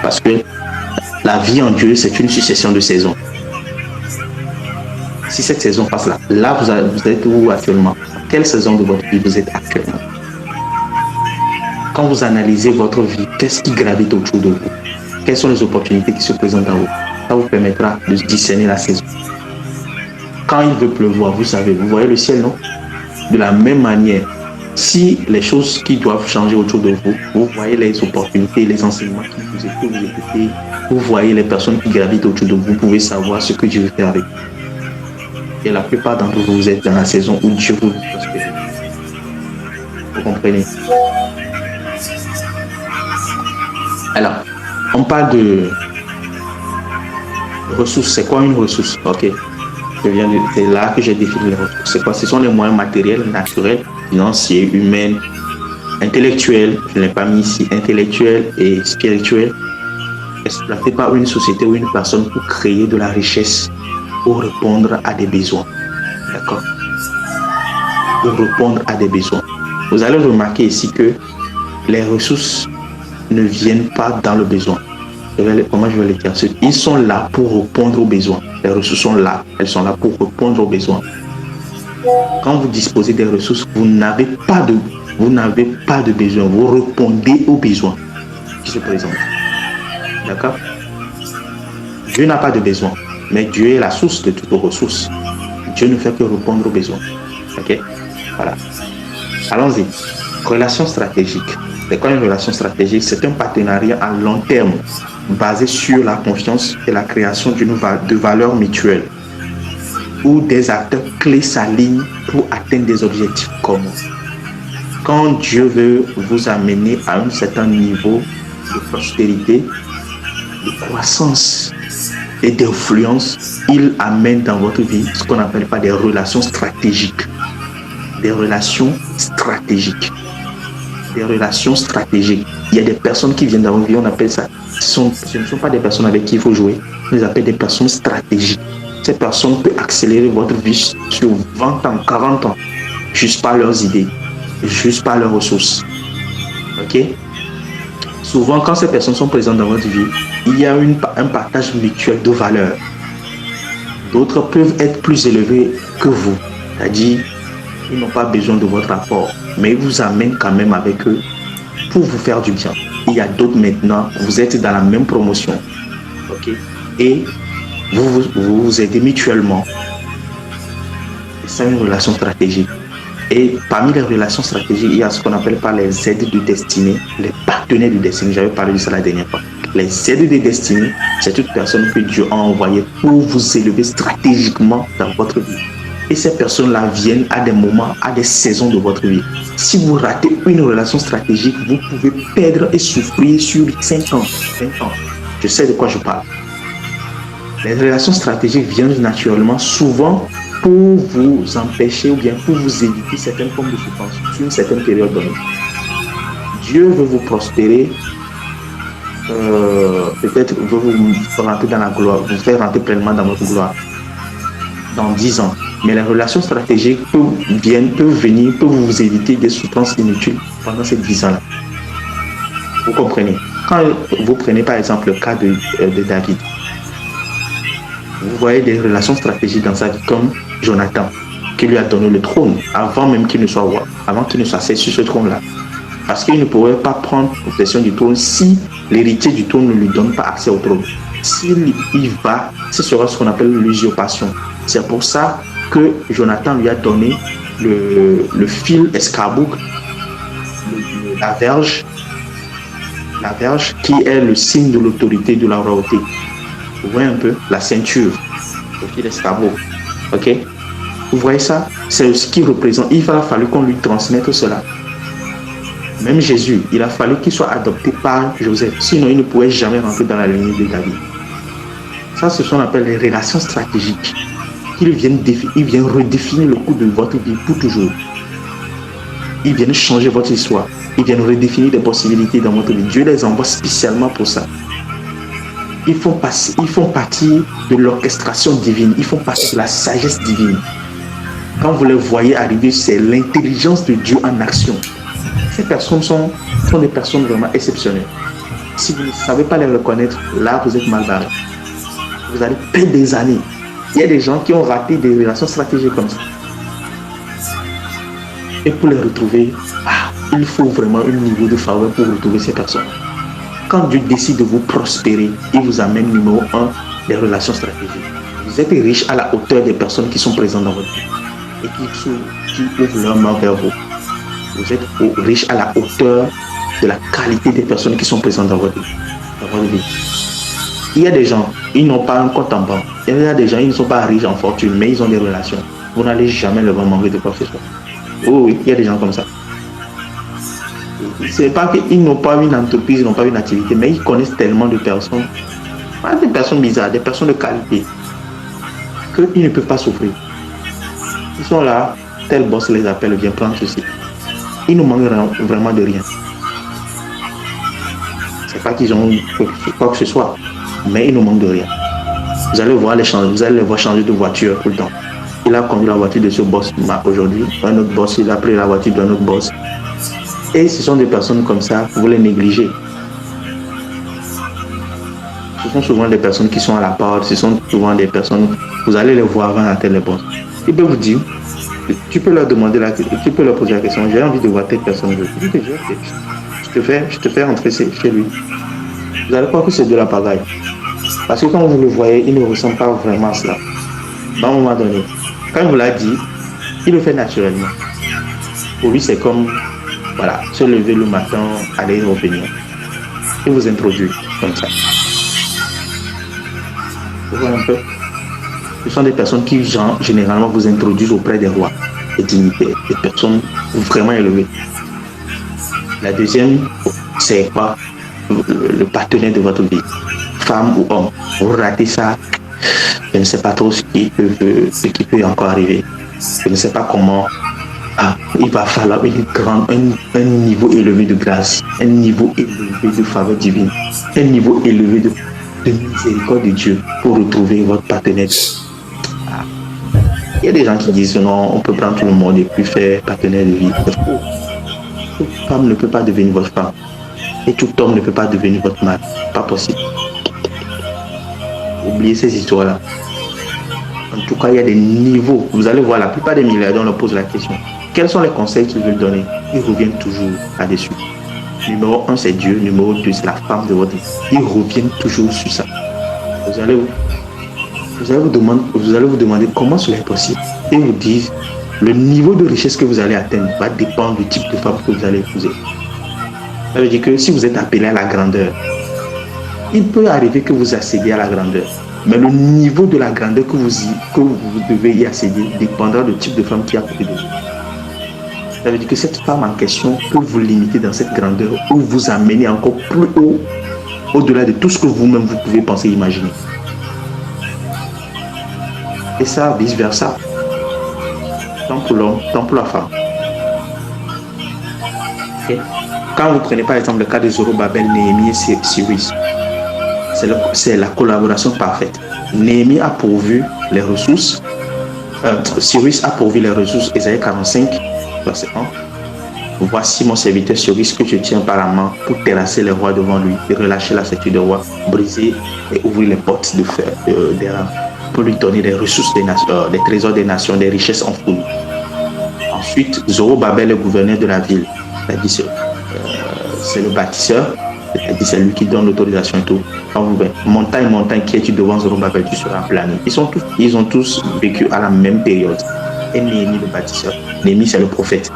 Parce que la vie en Dieu, c'est une succession de saisons. Si cette saison passe là, vous êtes où actuellement? Quelle saison de votre vie vous êtes actuellement? Quand vous analysez votre vie, qu'est-ce qui gravite autour de vous? Quelles sont les opportunités qui se présentent à vous? Ça vous permettra de discerner la saison. Quand il veut pleuvoir, vous savez, vous voyez le ciel, non? De la même manière, si les choses qui doivent changer autour de vous, vous voyez les opportunités, les enseignements que vous écoutez, vous voyez les personnes qui gravitent autour de vous, vous pouvez savoir ce que Dieu veut faire avec vous. Et la plupart d'entre vous, vous êtes dans la saison où Dieu vous prospère. Vous comprenez? Alors, on parle de ressources. C'est quoi une ressource? Ok. C'est là que j'ai défini les ressources. C'est quoi? Ce sont les moyens matériels, naturels, financiers, humains, intellectuels, je ne l'ai pas mis ici, intellectuels et spirituels, exploités par une société ou une personne pour créer de la richesse, pour répondre à des besoins. D'accord? Pour répondre à des besoins. Vous allez remarquer ici que les ressources ne viennent pas dans le besoin. Comment je vais le dire? Ils sont là pour répondre aux besoins. Les ressources sont là. Elles sont là pour répondre aux besoins. Quand vous disposez des ressources, vous n'avez pas de besoin. Vous répondez aux besoins qui se présentent. D'accord? Dieu n'a pas de besoin, mais Dieu est la source de toutes vos ressources. Dieu ne fait que répondre aux besoins. Ok? Voilà. Allons-y. Relation stratégique. C'est quoi une relation stratégique? C'est un partenariat à long terme basé sur la confiance et la création de valeurs mutuelles où des acteurs clés s'alignent pour atteindre des objectifs communs. Quand Dieu veut vous amener à un certain niveau de prospérité, de croissance et d'influence, il amène dans votre vie ce qu'on appelle pas des relations stratégiques. Des relations stratégiques. Des relations stratégiques. Il y a des personnes qui viennent dans votre vie, on appelle ça. Ce ne sont pas des personnes avec qui il faut jouer. On les appelle des personnes stratégiques. Ces personnes peuvent accélérer votre vie sur 20 ans, 40 ans, juste par leurs idées, juste par leurs ressources. Ok? Souvent, quand ces personnes sont présentes dans votre vie, il y a un partage mutuel de valeurs. D'autres peuvent être plus élevés que vous. C'est-à-dire, ils n'ont pas besoin de votre apport, mais ils vous amènent quand même avec eux pour vous faire du bien. Il y a d'autres maintenant, vous êtes dans la même promotion. Ok? Et vous vous aidez mutuellement. C'est une relation stratégique. Et parmi les relations stratégiques, il y a ce qu'on appelle par les aides de destinée, les partenaires de destinée. J'avais parlé de ça la dernière fois. Les aides de destinée, c'est toute personne que Dieu a envoyée pour vous élever stratégiquement dans votre vie. Et ces personnes-là viennent à des moments, à des saisons de votre vie. Si vous ratez une relation stratégique, vous pouvez perdre et souffrir sur 5 ans, 20 ans. Je sais de quoi je parle. Les relations stratégiques viennent naturellement, souvent pour vous empêcher ou bien pour vous éviter certaines formes de souffrance sur une certaine période donnée. Dieu veut vous prospérer, peut-être veut vous rentrer dans la gloire, vous faire rentrer pleinement dans votre gloire dans 10 ans. Mais les relations stratégiques peuvent vous éviter des souffrances inutiles pendant ces 10 ans-là. Vous comprenez? Quand vous prenez par exemple le cas de David, vous voyez des relations stratégiques dans sa vie comme Jonathan, qui lui a donné le trône avant même qu'il ne soit roi, avant qu'il ne soit assis sur ce trône-là. Parce qu'il ne pouvait pas prendre possession du trône si l'héritier du trône ne lui donne pas accès au trône. S'il y va, ce sera ce qu'on appelle l'usurpation. C'est pour ça que Jonathan lui a donné le fil escarboucle, la verge qui est le signe de l'autorité de la royauté. Vous voyez un peu la ceinture, le fil escarboucle. Ok? Vous voyez ça? C'est ce qui représente. Il a fallu qu'on lui transmette cela. Même Jésus, il a fallu qu'il soit adopté par Joseph. Sinon, il ne pouvait jamais rentrer dans la lignée de David. Ça, c'est ce qu'on appelle les relations stratégiques. Ils viennent redéfinir le cours de votre vie pour toujours. Ils viennent changer votre histoire. Ils viennent redéfinir des possibilités dans votre vie. Dieu les envoie spécialement pour ça. Ils font partie de l'orchestration divine. Ils font partie de la sagesse divine. Quand vous les voyez arriver, c'est l'intelligence de Dieu en action. Ces personnes sont des personnes vraiment exceptionnelles. Si vous ne savez pas les reconnaître, là, vous êtes mal barré. Vous allez perdre des années. Il y a des gens qui ont raté des relations stratégiques comme ça. Et pour les retrouver, il faut vraiment un niveau de faveur pour retrouver ces personnes. Quand Dieu décide de vous prospérer, il vous amène numéro 1, des relations stratégiques. Vous êtes riche à la hauteur des personnes qui sont présentes dans votre vie et qui ouvrent leurs mains vers vous. Vous êtes riche à la hauteur de la qualité des personnes qui sont présentes dans votre vie. Il y a des gens, ils n'ont pas un compte en banque. Il y a des gens, ils ne sont pas riches en fortune, mais ils ont des relations. Vous n'allez jamais leur manquer de quoi que ce soit. Oui, il y a des gens comme ça. C'est pas qu'ils n'ont pas une entreprise, ils n'ont pas une activité, mais ils connaissent tellement de personnes. Pas des personnes bizarres, des personnes de qualité. qu'ils ne peuvent pas souffrir. Ils sont là, tel boss les appelle, viens prendre ceci. Ils ne manquent vraiment de rien. C'est pas qu'ils ont quoi que ce soit, mais ils ne manquent de rien. Vous allez les voir changer de voiture tout le temps. Il a conduit la voiture de ce boss aujourd'hui. Un autre boss, il a pris la voiture d'un autre boss. Et ce sont des personnes comme ça, vous les négligez. Ce sont souvent des personnes qui sont à la porte, ce sont souvent des personnes, vous allez les voir avant la télé boss. Ils peuvent vous dire, tu peux leur demander tu peux leur poser la question, j'ai envie de voir telle personne. Je te fais rentrer chez lui. Vous allez croire que c'est de la pagaille. Parce que quand vous le voyez, il ne ressemble pas vraiment à cela. À un moment donné, quand il vous l'a dit, il le fait naturellement. Pour lui, c'est comme, voilà, se lever le matin, aller revenir. Il vous introduit comme ça. Vous voyez un peu? Ce sont des personnes qui, généralement, vous introduisent auprès des rois, des dignitaires, des personnes vraiment élevées. La deuxième, c'est quoi? Le partenaire de votre vie, femme ou homme. Vous ratez ça, je ne sais pas trop ce qui peut encore arriver. Je ne sais pas comment. Il va falloir un niveau élevé de grâce, un niveau élevé de faveur divine, un niveau élevé de miséricorde de Dieu pour retrouver votre partenaire. Il y a des gens qui disent non, on peut prendre tout le monde et puis faire partenaire de vie. Toute femme ne peut pas devenir votre femme. Et tout homme ne peut pas devenir votre mari. Pas possible. Oubliez ces histoires-là. En tout cas, il y a des niveaux. Vous allez voir, la plupart des milliardaires, on leur pose la question. Quels sont les conseils qu'ils veulent donner? Ils reviennent toujours là-dessus. Numéro 1, c'est Dieu. Numéro 2, c'est la femme de votre vie. Ils reviennent toujours sur ça. Vous allez vous demander comment cela est possible. Et ils vous disent, le niveau de richesse que vous allez atteindre va dépendre du type de femme que vous allez épouser. Ça veut dire que si vous êtes appelé à la grandeur, il peut arriver que vous accédiez à la grandeur. Mais le niveau de la grandeur que vous devez y accéder dépendra du type de femme qui est à côté de vous. Ça veut dire que cette femme en question peut vous limiter dans cette grandeur ou vous amener encore plus haut, au-delà de tout ce que vous-même vous pouvez penser, imaginer. Et ça, vice-versa. Tant pour l'homme, tant pour la femme. Okay. Quand vous prenez par exemple le cas de Zorobabel, Néhémie et Cyrus, c'est la collaboration parfaite. Néhémie a pourvu les ressources, Cyrus a pourvu les ressources, Ésaïe 45, verset 1. Voici mon serviteur Cyrus que je tiens par la main pour terrasser les rois devant lui, et relâcher la ceinture des rois, briser et ouvrir les portes de fer, des rames, pour lui donner des ressources des nations, des trésors des nations, des richesses enfouies. Ensuite, Zorobabel, le gouverneur de la ville, c'est le bâtisseur, c'est lui qui donne l'autorisation et tout. Montagne, qui es-tu devant Zorobabel, tu seras plané. Ils ont tous vécu à la même période. Et Néhémie, le bâtisseur. Néhémie, c'est le prophète.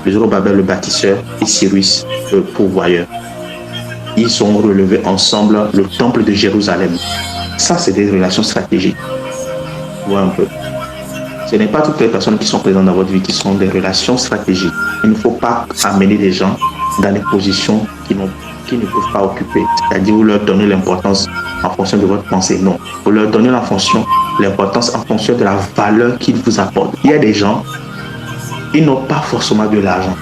Le Zorobabel, le bâtisseur, et Cyrus, le pourvoyeur. Ils sont relevés ensemble le temple de Jérusalem. Ça, c'est des relations stratégiques. Voilà un peu. Ce n'est pas toutes les personnes qui sont présentes dans votre vie qui sont des relations stratégiques. Il ne faut pas amener des gens dans des positions qui ne peuvent pas occuper. C'est-à-dire, vous leur donnez l'importance en fonction de votre pensée. Non. Vous leur donnez l'importance en fonction de la valeur qu'ils vous apportent. Il y a des gens, ils n'ont pas forcément de l'argent.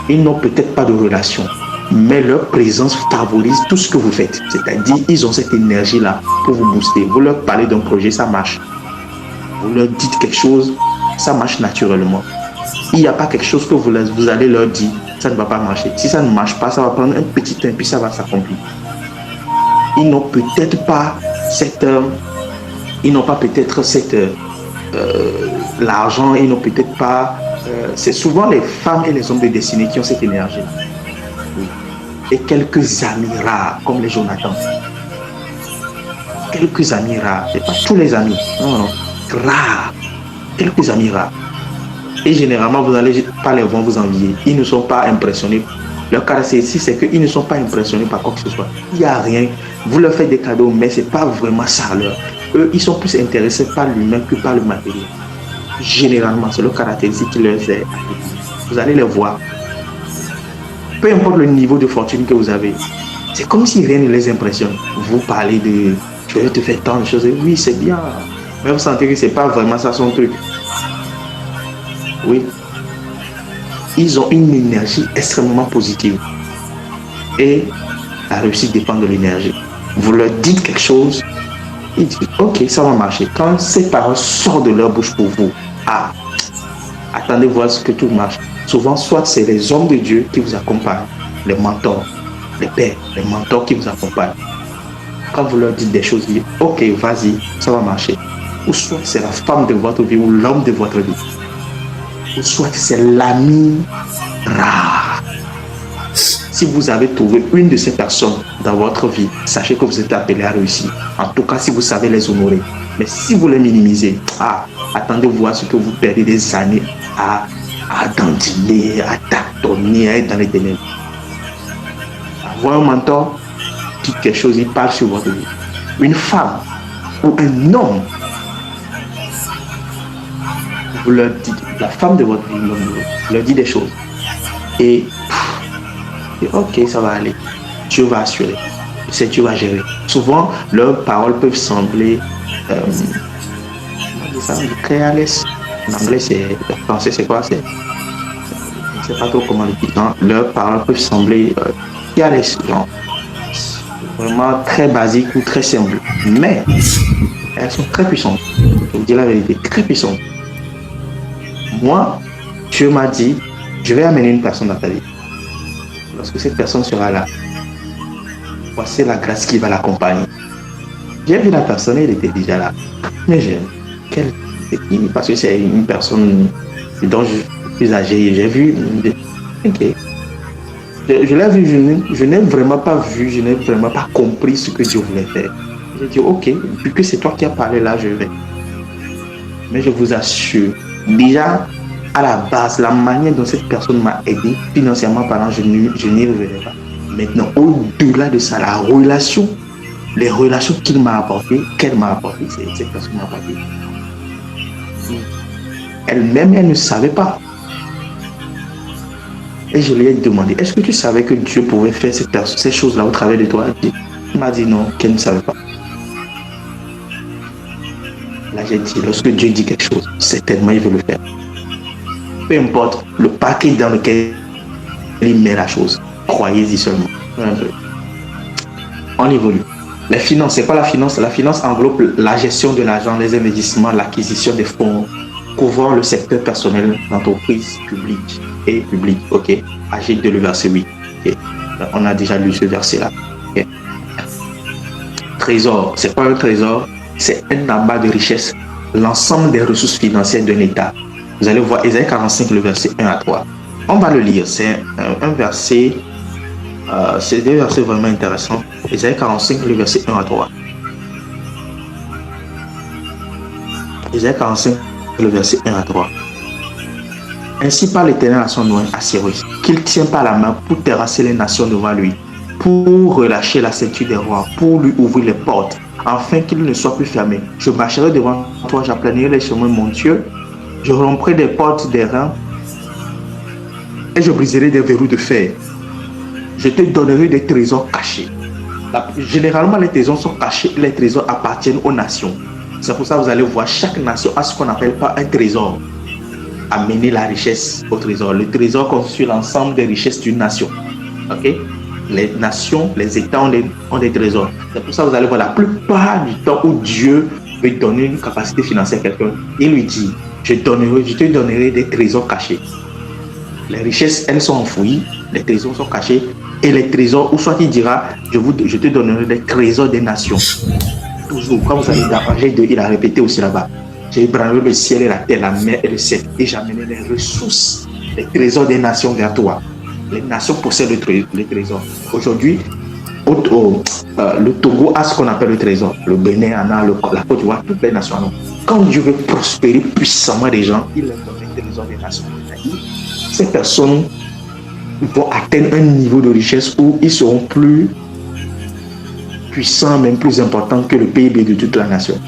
Ils n'ont peut-être pas de relation. Mais leur présence favorise tout ce que vous faites. C'est-à-dire, ils ont cette énergie-là pour vous booster. Vous leur parlez d'un projet, ça marche. Vous leur dites quelque chose, ça marche naturellement. Il n'y a pas quelque chose que vous allez leur dire, ça ne va pas marcher. Si ça ne marche pas, ça va prendre un petit temps, puis ça va s'accomplir. Ils n'ont peut-être pas l'argent, ils n'ont peut-être pas... c'est souvent les femmes et les hommes de destinée qui ont cette énergie. Et quelques amis rares, comme les Jonathan. Quelques amis rares, c'est pas tous les amis. Non. Rares, quelques amis rares. Et généralement, vous n'allez pas les voir vous envier. Ils ne sont pas impressionnés. Leur caractéristique, c'est qu'ils ne sont pas impressionnés par quoi que ce soit. Il n'y a rien. Vous leur faites des cadeaux, mais ce n'est pas vraiment ça leur. Eux, ils sont plus intéressés par l'humain que par le matériel. Généralement, c'est leur caractéristique qui leur est. Vous allez les voir. Peu importe le niveau de fortune que vous avez, c'est comme si rien ne les impressionne. Vous parlez de... Je vais te faire tant de choses. Oui, c'est bien. Mais vous sentez que c'est pas vraiment ça son truc. Oui. Ils ont une énergie extrêmement positive. Et la réussite dépend de l'énergie. Vous leur dites quelque chose, ils disent ok, ça va marcher. Quand ces paroles sortent de leur bouche pour vous, attendez voir ce que tout marche. Souvent, soit c'est les hommes de Dieu qui vous accompagnent, les mentors, les pères, les mentors qui vous accompagnent. Quand vous leur dites des choses, ils disent ok, vas-y, ça va marcher. Ou soit c'est la femme de votre vie ou l'homme de votre vie. Ou soit c'est l'ami rare. Si vous avez trouvé une de ces personnes dans votre vie, sachez que vous êtes appelé à réussir. En tout cas, si vous savez les honorer. Mais si vous les minimisez, attendez voir ce que vous perdez des années à dandiner, à tâtonner, à être dans les ténèbres. Avoir un mentor, dit quelque chose, il parle sur votre vie. Une femme ou un homme, vous leur dites, la femme de votre vie, leur dit des choses. Et ok, ça va aller. Dieu va assurer. C'est Dieu va gérer. Souvent, leurs paroles peuvent sembler réalistes. En anglais, c'est. En français, c'est quoi? Je ne sais pas trop comment le dire. Leurs paroles peuvent sembler réalistes. Vraiment très basiques ou très simples. Mais elles sont très puissantes. Je vous dis la vérité, très puissantes. Moi, Dieu m'a dit, je vais amener une personne dans ta vie. Lorsque cette personne sera là, voici la grâce qui va l'accompagner. J'ai vu la personne, elle était déjà là. Mais j'aime. Parce que c'est une personne dont je suis plus âgée. J'ai vu. Ok. Je l'ai vu, je n'ai vraiment pas vu, je n'ai vraiment pas compris ce que Dieu voulait faire. J'ai dit, ok, vu que c'est toi qui as parlé là, je vais. Mais je vous assure, déjà, à la base, la manière dont cette personne m'a aidé, financièrement parlant, je n'y revenais pas. Maintenant, au-delà de ça, la relation, les relations qu'elle m'a apportées, cette personne m'a apporté. Elle-même, elle ne savait pas. Et je lui ai demandé, est-ce que tu savais que Dieu pouvait faire ces choses-là au travers de toi? Elle m'a dit non, qu'elle ne savait pas. Là, j'ai dit, lorsque Dieu dit quelque chose, certainement il veut le faire. Peu importe le paquet dans lequel il met la chose, croyez-y seulement. On évolue. Les finances, c'est quoi la finance? La finance englobe la gestion de l'argent, les investissements, l'acquisition des fonds, couvrant le secteur personnel, l'entreprise publique et publique. Ok. Agite de le verset 8. Okay. On a déjà lu ce verset-là. Okay. Trésor, c'est quoi un trésor? C'est un amas de richesse, l'ensemble des ressources financières d'un État. Vous allez voir Ésaïe 45, le verset 1 à 3. On va le lire. C'est un verset, c'est des versets vraiment intéressants. Ésaïe 45, le verset 1 à 3. Ésaïe 45, le verset 1 à 3. Ainsi parle l'Éternel à son nom, à Cyrus, qu'il tient par la main pour terrasser les nations devant lui, pour relâcher la ceinture des rois, pour lui ouvrir les portes, afin qu'il ne soit plus fermé. Je marcherai devant toi, j'aplanirai les chemins montueux, je romprai des portes des reins et je briserai des verrous de fer. Je te donnerai des trésors cachés. Généralement, les trésors sont cachés, les trésors appartiennent aux nations. C'est pour ça que vous allez voir, chaque nation a ce qu'on appelle pas un trésor. Amener la richesse au trésor. Le trésor constitue l'ensemble des richesses d'une nation. Ok? Les nations, les États ont des trésors. C'est pour ça que vous allez voir la plupart du temps où Dieu veut donner une capacité financière à quelqu'un, il lui dit, je te donnerai des trésors cachés. Les richesses, elles sont enfouies, les trésors sont cachés, et les trésors, ou soit il dira, je te donnerai des trésors des nations. Toujours, quand vous allez dans Angèle 2, il a répété aussi là-bas. J'ai ébranlé le ciel et la terre, la mer et le ciel, et j'amènerai les ressources, les trésors des nations vers toi. Les nations possèdent les trésors. Aujourd'hui, le Togo a ce qu'on appelle le trésor. Le Bénin en a, la Côte d'Ivoire, toutes les nations en ont. Quand Dieu veut prospérer puissamment des gens, il leur donne les trésors des nations. Ces personnes vont atteindre un niveau de richesse où ils seront plus puissants, même plus importants que le PIB de toute la nation.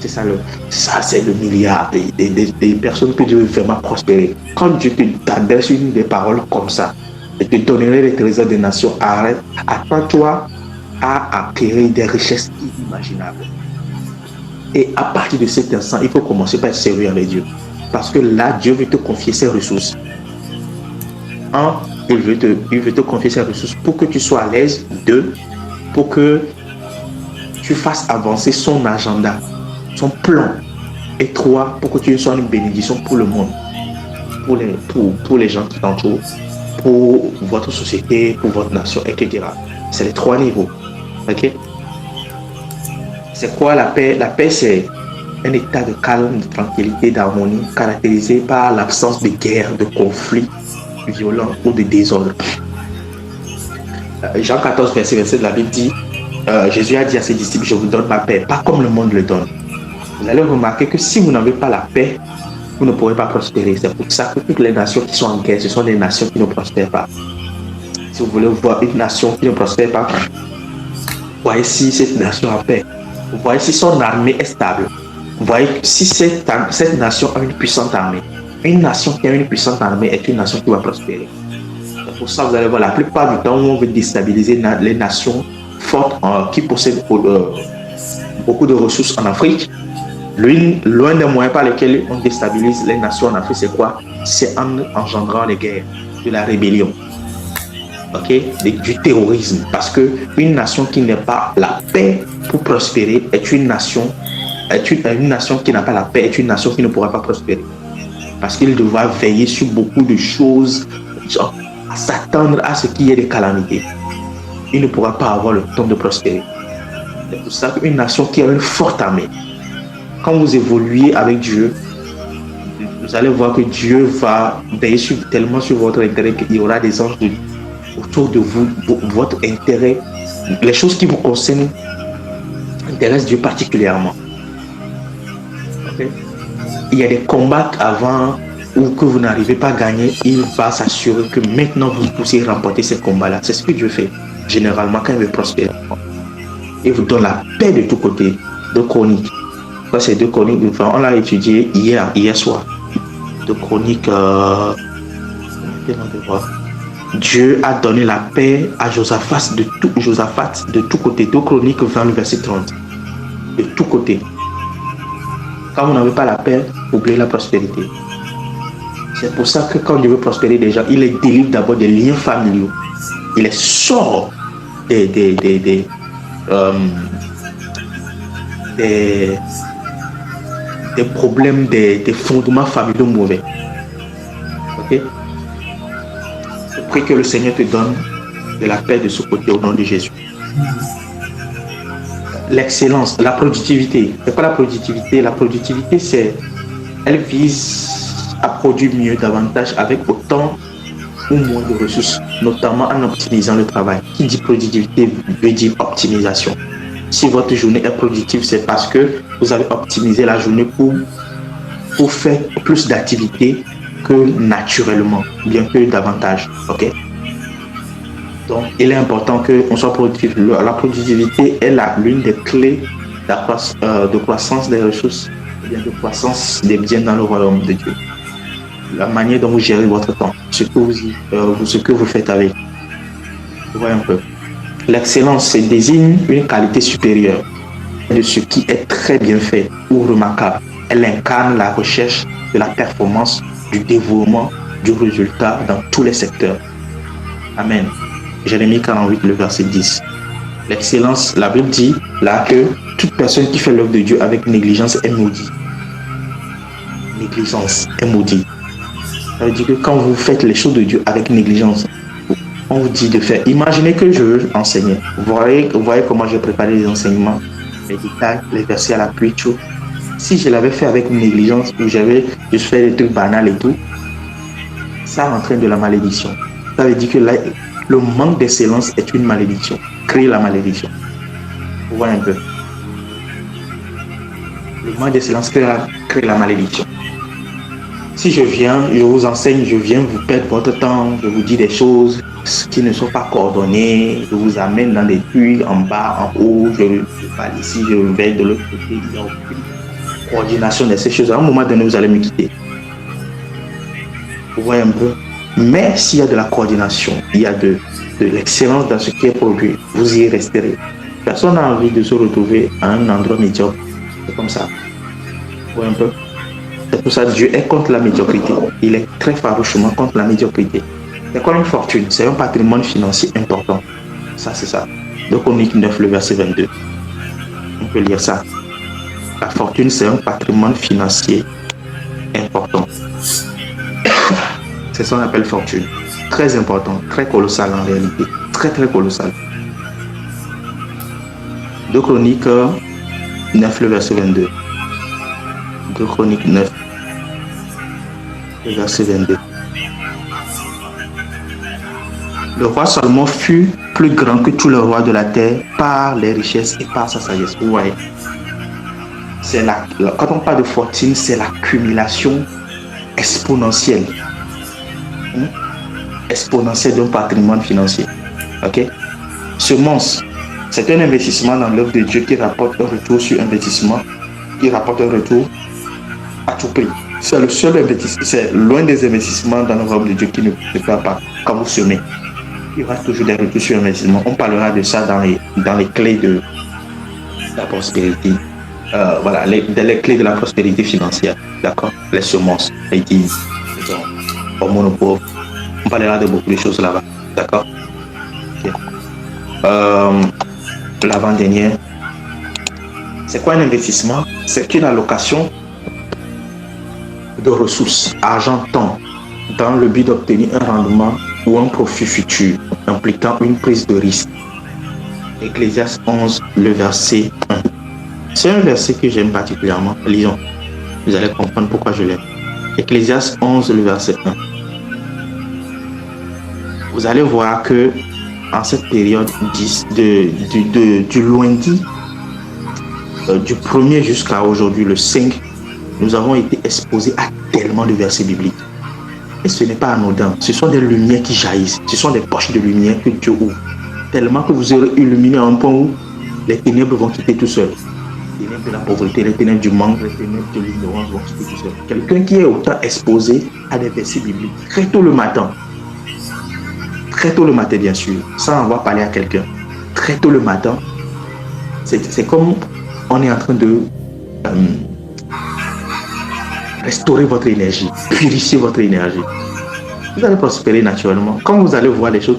C'est ça, c'est le milliard des personnes que Dieu veut vraiment prospérer. Quand Dieu t'adresse une des paroles comme ça, et te donnerai les trésors des nations, attends-toi à acquérir des richesses inimaginables. Et à partir de cet instant, il faut commencer par être sérieux avec Dieu. Parce que là, Dieu veut te confier ses ressources. Un, il veut te confier ses ressources pour que tu sois à l'aise. Deux, pour que tu fasses avancer son agenda, son plan. Et trois, pour que tu sois une bénédiction pour le monde, pour les gens qui t'entourent, pour votre société, pour votre nation, etc. C'est les trois niveaux. Ok? C'est quoi la paix? La paix, c'est un état de calme, de tranquillité, d'harmonie, caractérisé par l'absence de guerre, de conflits violents ou de désordre. Jean 14, verset 27 de la Bible dit, Jésus a dit à ses disciples, je vous donne ma paix, pas comme le monde le donne. Vous allez remarquer que si vous n'avez pas la paix, vous ne pourrez pas prospérer. C'est pour ça que toutes les nations qui sont en guerre, ce sont des nations qui ne prospèrent pas. Si vous voulez voir une nation qui ne prospère pas, voyez si cette nation a paix. Vous voyez si son armée est stable. Vous voyez si cette nation a une puissante armée. Une nation qui a une puissante armée est une nation qui va prospérer. C'est pour ça que vous allez voir, la plupart du temps où on veut déstabiliser les nations fortes qui possèdent beaucoup de ressources en Afrique, l'un des moyens par lesquels on déstabilise les nations en Afrique, c'est quoi? C'est en engendrant les guerres, de la rébellion, du terrorisme. Parce qu'une nation qui n'a pas la paix pour prospérer est une nation qui n'a pas la paix, est une nation qui ne pourra pas prospérer. Parce qu'il devra veiller sur beaucoup de choses, à s'attendre à ce qu'il y ait des calamités. Il ne pourra pas avoir le temps de prospérer. C'est pour ça qu'une nation qui a une forte armée, quand vous évoluez avec Dieu, vous allez voir que Dieu va veiller tellement sur votre intérêt qu'il y aura des anges autour de vous, votre intérêt, les choses qui vous concernent intéressent Dieu particulièrement. Okay? Il y a des combats avant ou que vous n'arrivez pas à gagner, il va s'assurer que maintenant vous puissiez remporter ces combats-là. C'est ce que Dieu fait généralement quand il veut prospérer. Il vous donne la paix de tous côtés. 2 Chroniques. Ça, c'est 2 Chroniques. On l'a étudié hier soir. 2 Chroniques. Dieu a donné la paix à Josaphat de tout côté. 2 Chroniques 20, le verset 30. De tout côté. Quand vous n'avez pas la paix, oubliez la prospérité. C'est pour ça que quand Dieu veut prospérer des gens, il les délivre d'abord des liens familiaux. Il les sort des problèmes, des fondements familiaux mauvais. Ok? Je prie que le Seigneur te donne de la paix de ce côté au nom de Jésus. L'excellence, la productivité. C'est pas la productivité. La productivité, elle vise à produire mieux, davantage, avec autant ou moins de ressources, notamment en optimisant le travail. Qui dit productivité veut dire optimisation. Si votre journée est productive, c'est parce que vous avez optimisé la journée pour faire plus d'activités que naturellement, bien que davantage. Ok? Donc, il est important qu'on soit productif. La productivité est l'une des clés de croissance des ressources, de croissance des biens dans le royaume de Dieu. La manière dont vous gérez votre temps, ce que vous faites avec. Vous voyez un peu. L'excellence désigne une qualité supérieure de ce qui est très bien fait ou remarquable. Elle incarne la recherche de la performance, du développement, du résultat dans tous les secteurs. Amen. Jérémie 48, le verset 10. L'excellence, la Bible dit là que toute personne qui fait l'œuvre de Dieu avec négligence est maudite. Négligence est maudite. Ça veut dire que quand vous faites les choses de Dieu avec négligence, on vous dit de faire. Imaginez que je veux enseigner. Vous voyez comment j'ai préparé les enseignements, les détails, les versets à l'appui, tout. Si je l'avais fait avec négligence, ou j'avais juste fait des trucs banals et tout, ça entraîne de la malédiction. Ça veut dire que le manque d'excellence est une malédiction. Crée la malédiction. Vous voyez un peu. Le manque d'excellence crée la malédiction. Si je vous enseigne, je viens vous perdre votre temps, je vous dis des choses qui ne sont pas coordonnées, je vous amène dans des puits en bas, en haut, je parle ici, je vais de l'autre côté, il n'y a aucune coordination de ces choses. À un moment donné, vous allez me quitter. Vous voyez un peu. Mais s'il y a de la coordination, il y a de l'excellence dans ce qui est produit, vous y resterez. Personne n'a envie de se retrouver à un endroit médiocre C'est comme ça. Ouais, un peu. C'est pour ça que Dieu est contre la médiocrité. Il est très farouchement contre la médiocrité. C'est quoi une fortune? C'est un patrimoine financier important. Ça, c'est ça. Donc, Chroniques 9, le verset 22. On peut lire ça. La fortune, c'est un patrimoine financier important. C'est ce qu'on appelle fortune. Très important, très colossal en réalité. Très, très colossal. 2 Chroniques 9, le verset 22. 2 Chroniques 9, le verset 22. Le roi Salomon fut plus grand que tous les rois de la terre par les richesses et par sa sagesse. Vous voyez, quand on parle de fortune, c'est l'accumulation exponentielle. Exponentielle d'un patrimoine financier. Ok? Semence, c'est un investissement dans l'œuvre de Dieu qui rapporte un retour sur investissement, qui rapporte un retour à tout prix. C'est le seul investissement, c'est loin des investissements dans l'œuvre de Dieu qui ne perd pas quand vous semez. Il y aura toujours des retours sur investissement. On parlera de ça dans les clés de la prospérité. Voilà, les clés de la prospérité financière. D'accord? Les semences, les dîmes, les hormones pauvres. On parlera de beaucoup de choses là-bas. D'accord? Okay. L'avant-dernière. C'est quoi un investissement? C'est une allocation de ressources, argent, temps, dans le but d'obtenir un rendement ou un profit futur, impliquant une prise de risque. Ecclésiaste 11, le verset 1. C'est un verset que j'aime particulièrement. Lisons. Vous allez comprendre pourquoi je l'aime. Ecclésiaste 11, le verset 1. Vous allez voir que en cette période du lundi, du 1er jusqu'à aujourd'hui, le 5, nous avons été exposés à tellement de versets bibliques. Et ce n'est pas anodin. Ce sont des lumières qui jaillissent. Ce sont des poches de lumière que Dieu ouvre. Tellement que vous aurez illuminé à un point où les ténèbres vont quitter tout seul. Les ténèbres de la pauvreté, les ténèbres du manque, les ténèbres de l'ignorance vont quitter tout seul. Quelqu'un qui est autant exposé à des versets bibliques très tôt le matin, bien sûr, sans avoir parlé à quelqu'un, très tôt le matin, c'est comme on est en train de restaurer votre énergie, purifier votre énergie. Vous allez prospérer naturellement. Quand vous allez voir les choses,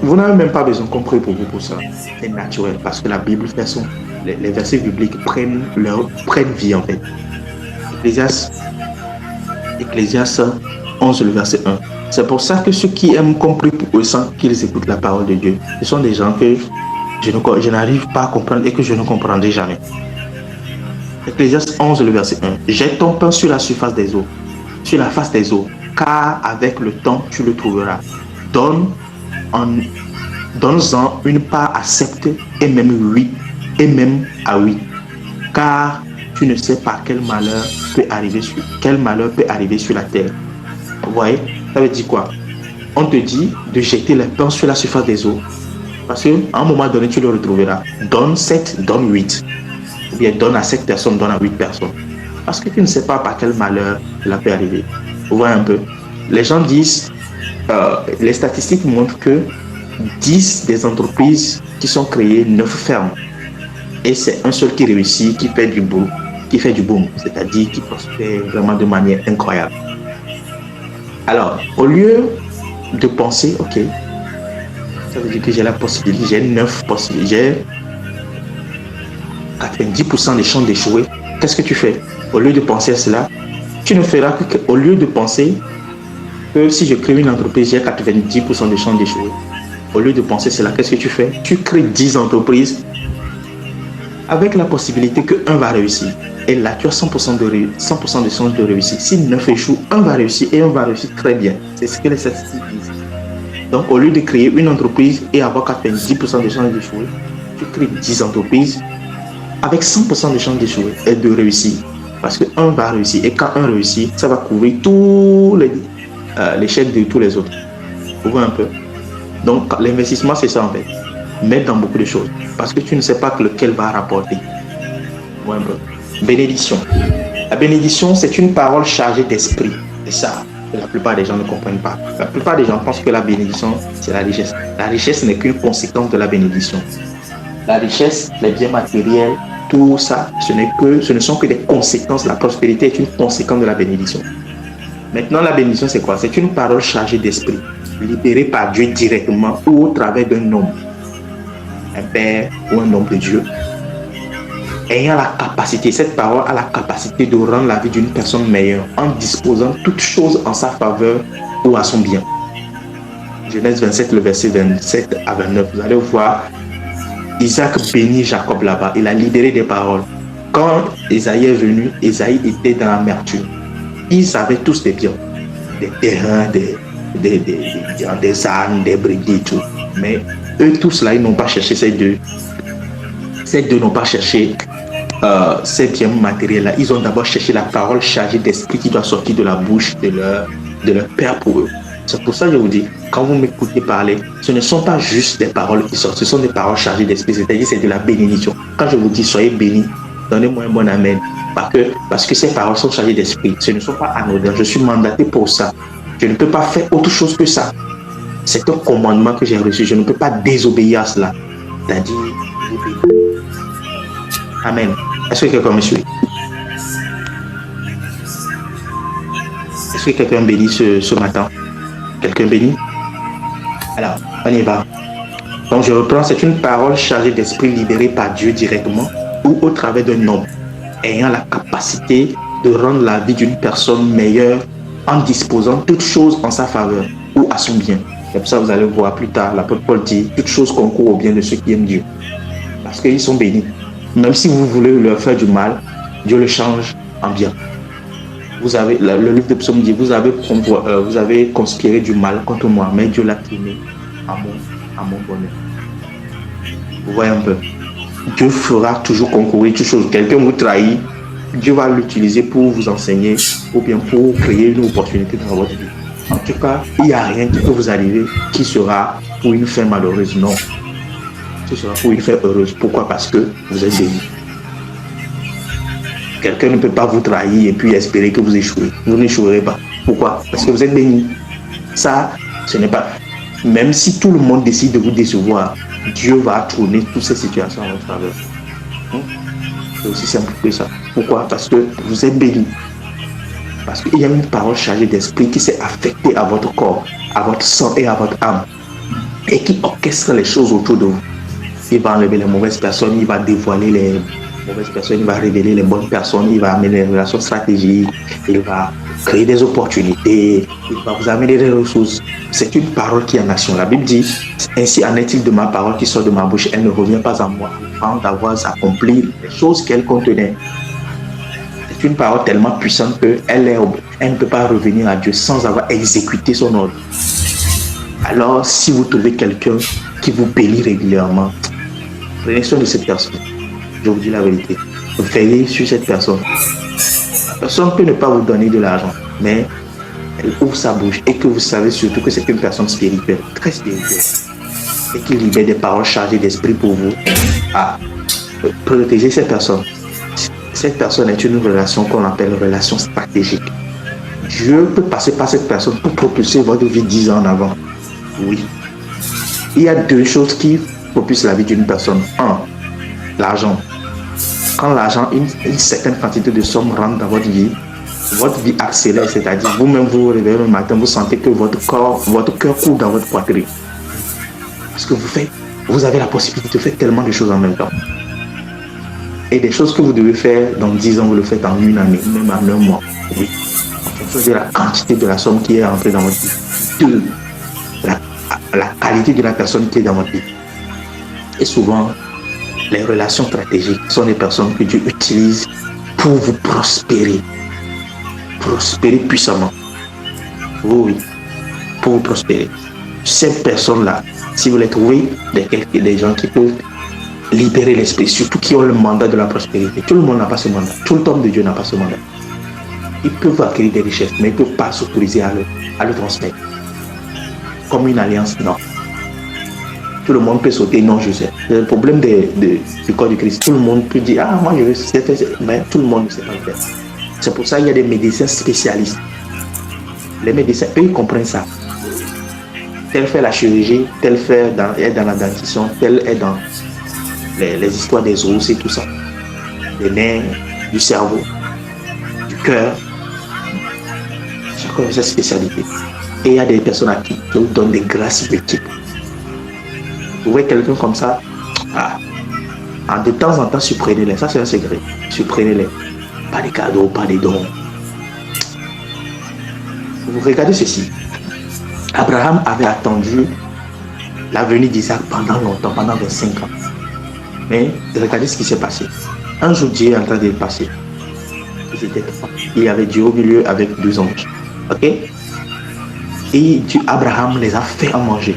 vous n'avez même pas besoin qu'on prie pour vous pour ça. C'est naturel parce que la Bible fait les versets bibliques prennent vie en fait. Ecclésiaste 11, le verset 1. C'est pour ça que ceux qui aiment qu'on prie pour eux sans qu'ils écoutent la parole de Dieu, ce sont des gens que je n'arrive pas à comprendre et que je ne comprendrai jamais. Ecclésiaste 11, le verset 1. Jette ton pain sur la surface des eaux, sur la face des eaux, car avec le temps tu le trouveras. Donne-en une part à 7 et même à 8, car tu ne sais pas quel malheur peut arriver sur la terre. Vous voyez, ça veut dire quoi? On te dit de jeter le pain sur la surface des eaux, parce qu'à un moment donné tu le retrouveras. Donne 7, donne 8. Ou bien donne à 7 personnes, donne à 8 personnes. Parce que tu ne sais pas par quel malheur cela peut arriver. Vous voyez un peu. Les gens disent, les statistiques montrent que 10 des entreprises qui sont créées, 9 ferment. Et c'est un seul qui réussit, qui fait du boom, c'est-à-dire qui prospère vraiment de manière incroyable. Alors, au lieu de penser, ok, ça veut dire que j'ai la possibilité, j'ai 9 possibilités, j'ai 90% des chances d'échouer. Qu'est-ce que tu fais? Au lieu de penser à cela, tu ne feras qu'au lieu de penser que si je crée une entreprise, j'ai 90% de chances d'échouer. Au lieu de penser cela, qu'est-ce que tu fais? Tu crées 10 entreprises avec la possibilité que 1 va réussir. Et là, tu as 100% de chances de réussir. Si 9 échouent, 1 va réussir et 1 va réussir très bien. C'est ce que les statistiques disent. Donc, au lieu de créer une entreprise et avoir 90% de chances d'échouer, tu crées 10 entreprises avec 100% de chances d'échouer et de réussir. Parce que 1 va réussir. Et quand 1 réussit, ça va couvrir tous l'échec de tous les autres. Vous voyez un peu? Donc, l'investissement, c'est ça en fait. Mettre dans beaucoup de choses. Parce que tu ne sais pas lequel va rapporter. Vous voyez un peu? Bénédiction. La bénédiction, c'est une parole chargée d'esprit. C'est ça que la plupart des gens ne comprennent pas. La plupart des gens pensent que la bénédiction, c'est la richesse. La richesse n'est qu'une conséquence de la bénédiction. La richesse, les biens matériels, Tout ça, ce ne sont que des conséquences. La prospérité est une conséquence de la bénédiction. Maintenant, la bénédiction, c'est quoi? C'est une parole chargée d'esprit, libérée par Dieu directement ou au travers d'un homme, un père ou un homme de Dieu, ayant la capacité, cette parole a la capacité de rendre la vie d'une personne meilleure en disposant toutes choses en sa faveur ou à son bien. Genèse 27, le verset 27 à 29, vous allez voir, Isaac bénit Jacob là-bas, il a libéré des paroles. Quand Esaïe est venu, Esaïe était dans l'amertume. Ils avaient tous des biens, des terrains, des ânes, des brebis et tout. Mais eux tous là, ils n'ont pas cherché ces deux. Ces deux n'ont pas cherché ces biens matériels-là. Ils ont d'abord cherché la parole chargée d'esprit qui doit sortir de la bouche de leur père pour eux. C'est pour ça que je vous dis, quand vous m'écoutez parler, ce ne sont pas juste des paroles qui sortent, ce sont des paroles chargées d'esprit, c'est-à-dire c'est de la bénédiction. Quand je vous dis soyez bénis, donnez-moi un bon amen. Parce que ces paroles sont chargées d'esprit. Ce ne sont pas anodins. Je suis mandaté pour ça. Je ne peux pas faire autre chose que ça. C'est un commandement que j'ai reçu. Je ne peux pas désobéir à cela. C'est-à-dire, amen. Est-ce que quelqu'un me suit? Est-ce que quelqu'un bénit ce matin? Quelqu'un bénit? Alors, on y va. Donc, je reprends. C'est une parole chargée d'esprit libérée par Dieu directement ou au travers d'un homme ayant la capacité de rendre la vie d'une personne meilleure en disposant toutes choses en sa faveur ou à son bien. Comme ça, vous allez voir plus tard, l'apôtre Paul dit, toutes choses concourent au bien de ceux qui aiment Dieu. Parce qu'ils sont bénis. Même si vous voulez leur faire du mal, Dieu le change en bien. Vous avez, le livre de Psaume dit, vous avez conspiré du mal contre moi, mais Dieu l'a tourné à mon bonheur. Vous voyez un peu. Dieu fera toujours concourir toutes choses. Quelqu'un vous trahit, Dieu va l'utiliser pour vous enseigner ou bien pour créer une opportunité dans votre vie. En tout cas, il n'y a rien qui peut vous arriver qui sera pour une fin malheureuse. Non. Ce sera pour une fin heureuse. Pourquoi? Parce que vous êtes béni. Quelqu'un ne peut pas vous trahir et puis espérer que vous échouez. Vous n'échouerez pas. Pourquoi? Parce que vous êtes béni. Ça, ce n'est pas... Même si tout le monde décide de vous décevoir, Dieu va tourner toutes ces situations en votre faveur. C'est aussi simple que ça. Pourquoi? Parce que vous êtes béni. Parce qu'il y a une parole chargée d'esprit qui s'est affectée à votre corps, à votre sang et à votre âme. Et qui orchestre les choses autour de vous. Il va enlever les mauvaises personnes, il va dévoiler les mauvaises personnes, il va révéler les bonnes personnes, il va amener les relations stratégiques, il va créer des opportunités, il va vous amener des ressources. C'est une parole qui est en action. La Bible dit, ainsi en est-il de ma parole qui sort de ma bouche, elle ne revient pas à moi avant d'avoir accompli les choses qu'elle contenait. C'est une parole tellement puissante qu'elle ne peut pas revenir à Dieu sans avoir exécuté son ordre. Alors, si vous trouvez quelqu'un qui vous bénit régulièrement, prenez soin de cette personne. Je vous dis la vérité. Veillez sur cette personne. La personne peut ne pas vous donner de l'argent, mais elle ouvre sa bouche et que vous savez surtout que c'est une personne spirituelle, très spirituelle, et qui libère des paroles chargées d'esprit pour vous. Protéger cette personne. Cette personne est une relation qu'on appelle relation stratégique. Dieu peut passer par cette personne pour propulser votre vie 10 ans en avant. Oui. Il y a deux choses qui propulsent la vie d'une personne. Un, l'argent. Quand l'argent, une certaine quantité de somme rentre dans votre vie accélère, c'est-à-dire vous-même vous réveillez le matin, vous sentez que votre cœur coule dans votre poitrine. Parce que vous avez la possibilité de faire tellement de choses en même temps. Et des choses que vous devez faire dans 10 ans, vous le faites en une année, même en un mois. Oui. En fonction de la quantité de la somme qui est entrée dans votre vie. Deux, la qualité de la personne qui est dans votre vie. Et souvent, les relations stratégiques sont des personnes que Dieu utilise pour vous prospérer. Prospérer puissamment. Oui, pour vous prospérer. Ces personnes-là, si vous les trouvez, des gens qui peuvent libérer l'esprit, surtout qui ont le mandat de la prospérité. Tout le monde n'a pas ce mandat. Tout l'homme de Dieu n'a pas ce mandat. Ils peuvent acquérir des richesses, mais ils ne peuvent pas s'autoriser à le transmettre. Comme une alliance, non. Tout le monde peut sauter, non, je sais. Le problème du corps du Christ, tout le monde peut dire, moi je veux, mais tout le monde ne sait pas le faire. C'est pour ça qu'il y a des médecins spécialistes. Les médecins, eux, ils comprennent ça. Tel fait la chirurgie, tel fait est dans la dentition, tel est dans les histoires des os et tout ça. des nerfs, du cerveau, du cœur. Chacun a sa spécialité. Et il y a des personnes à qui on donne des grâces multiples. Vous voyez quelqu'un comme ça, de temps en temps, surprenez-les. Ça, c'est un secret. Surprenez-les. Pas des cadeaux, pas des dons. Vous regardez ceci. Abraham avait attendu la venue d'Isaac pendant longtemps, pendant 25 ans. Mais regardez ce qui s'est passé. Un jour, Dieu est en train de passer. Il y avait Dieu au milieu avec 2 anges. Ok? Et Abraham les a fait à manger.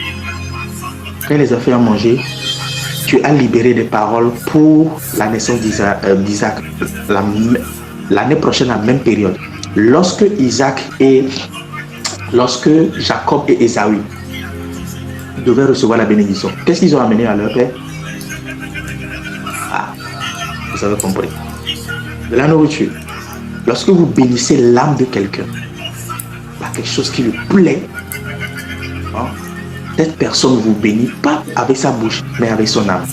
Quand il les a fait à manger, tu as libéré des paroles pour la naissance d'Isaac l'année prochaine, à la même période. Lorsque Jacob et Ésaü devaient recevoir la bénédiction, qu'est-ce qu'ils ont amené à leur père? Vous avez compris. De la nourriture. Lorsque vous bénissez l'âme de quelqu'un, quelque chose qui lui plaît, cette personne vous bénit pas avec sa bouche, mais avec son âme.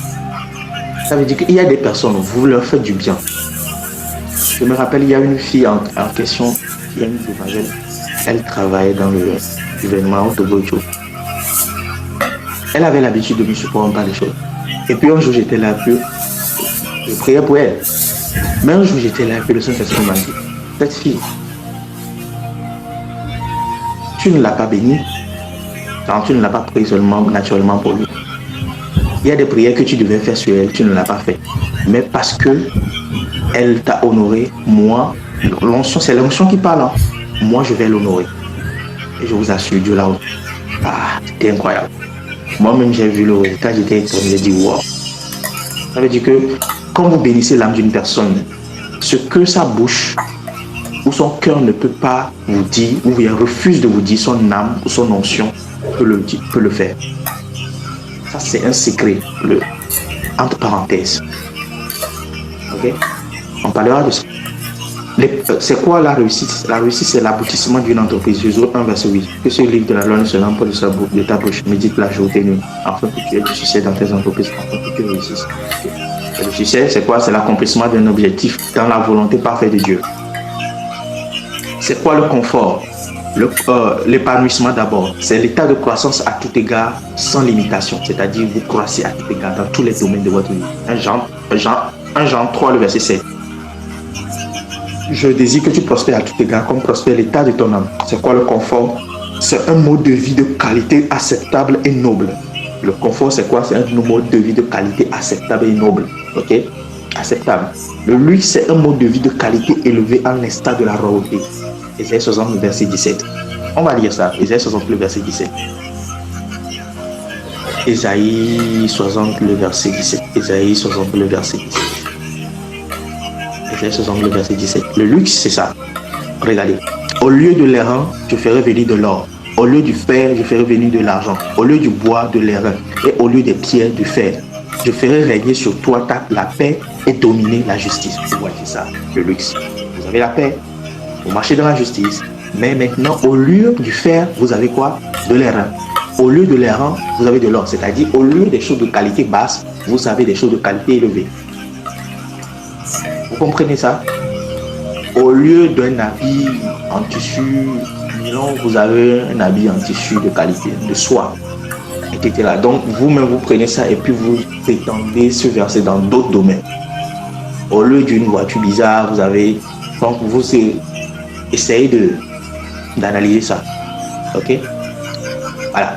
Ça veut dire qu'il y a des personnes, vous leur faites du bien. Je me rappelle, il y a une fille en question, qui a une demoiselle, elle travaillait dans l'événement Autobojo. Elle avait l'habitude de me supporter par les choses. Et puis un jour, j'étais là, je priais pour elle. Mais un jour, j'étais là, puis le Saint-Esprit m'a dit, cette fille, tu ne l'as pas bénie, tu ne l'as pas pris seulement naturellement pour lui. Il y a des prières que tu devais faire sur elle, tu ne l'as pas fait. Mais parce que elle t'a honoré, moi, l'onction, c'est l'onction qui parle. Moi, je vais l'honorer. Et je vous assure, Dieu là-haut. C'était incroyable. Moi-même, j'ai vu le résultat, j'étais étonné, j'ai dit wow. Ça veut dire que quand vous bénissez l'âme d'une personne, ce que sa bouche ou son cœur ne peut pas vous dire, ou il refuse de vous dire, son âme ou son onction peut le faire. Ça, c'est un secret, entre parenthèses. Ok? On parlera de ça. C'est quoi la réussite? La réussite, c'est l'aboutissement d'une entreprise. Josué 1, verset 8. Que ce livre de la loi ne se lance pas de ta bouche, médite la journée et nuit, afin que tu aies du succès dans tes entreprises, afin que tu réussisses. Le succès, c'est quoi? C'est l'accomplissement d'un objectif dans la volonté parfaite de Dieu. C'est quoi le confort? L'épanouissement d'abord, c'est l'état de croissance à tout égard, sans limitation. C'est-à-dire, vous croissez à tout égard dans tous les domaines de votre vie. 1 Jean 3, le verset 7. Je désire que tu prospères à tout égard, comme prospère l'état de ton âme. C'est quoi le confort? C'est un mode de vie de qualité acceptable et noble. Le confort, c'est quoi? C'est un mode de vie de qualité acceptable et noble. Ok? Acceptable. Le luxe, c'est un mode de vie de qualité élevé à l'instar de la royauté. Ésaïe 60, le verset 17. On va lire ça. Ésaïe 60, le verset 17. Ésaïe 60, le verset 17. Ésaïe 60, le verset 17. Ésaïe 60, le verset 17. Le luxe, c'est ça. Regardez. Au lieu de l'airain, je ferai venir de l'or. Au lieu du fer, je ferai venir de l'argent. Au lieu du bois, de l'airain. Et au lieu des pierres, du fer. Je ferai régner sur toi la paix et dominer la justice. Vous voyez ça, le luxe. Vous avez la paix, vous marchez dans la justice. Mais maintenant, au lieu du fer, vous avez quoi? De l'airain. Au lieu de l'airain, vous avez de l'or. C'est-à-dire, au lieu des choses de qualité basse, vous avez des choses de qualité élevée. Vous comprenez ça? Au lieu d'un habit en tissu nylon, vous avez un habit en tissu de qualité, de soie, etc. Donc, vous-même, vous prenez ça et puis vous étendez ce verset dans d'autres domaines. Au lieu d'une voiture bizarre, vous avez... Donc, vous essayez d'analyser ça. Ok? Voilà.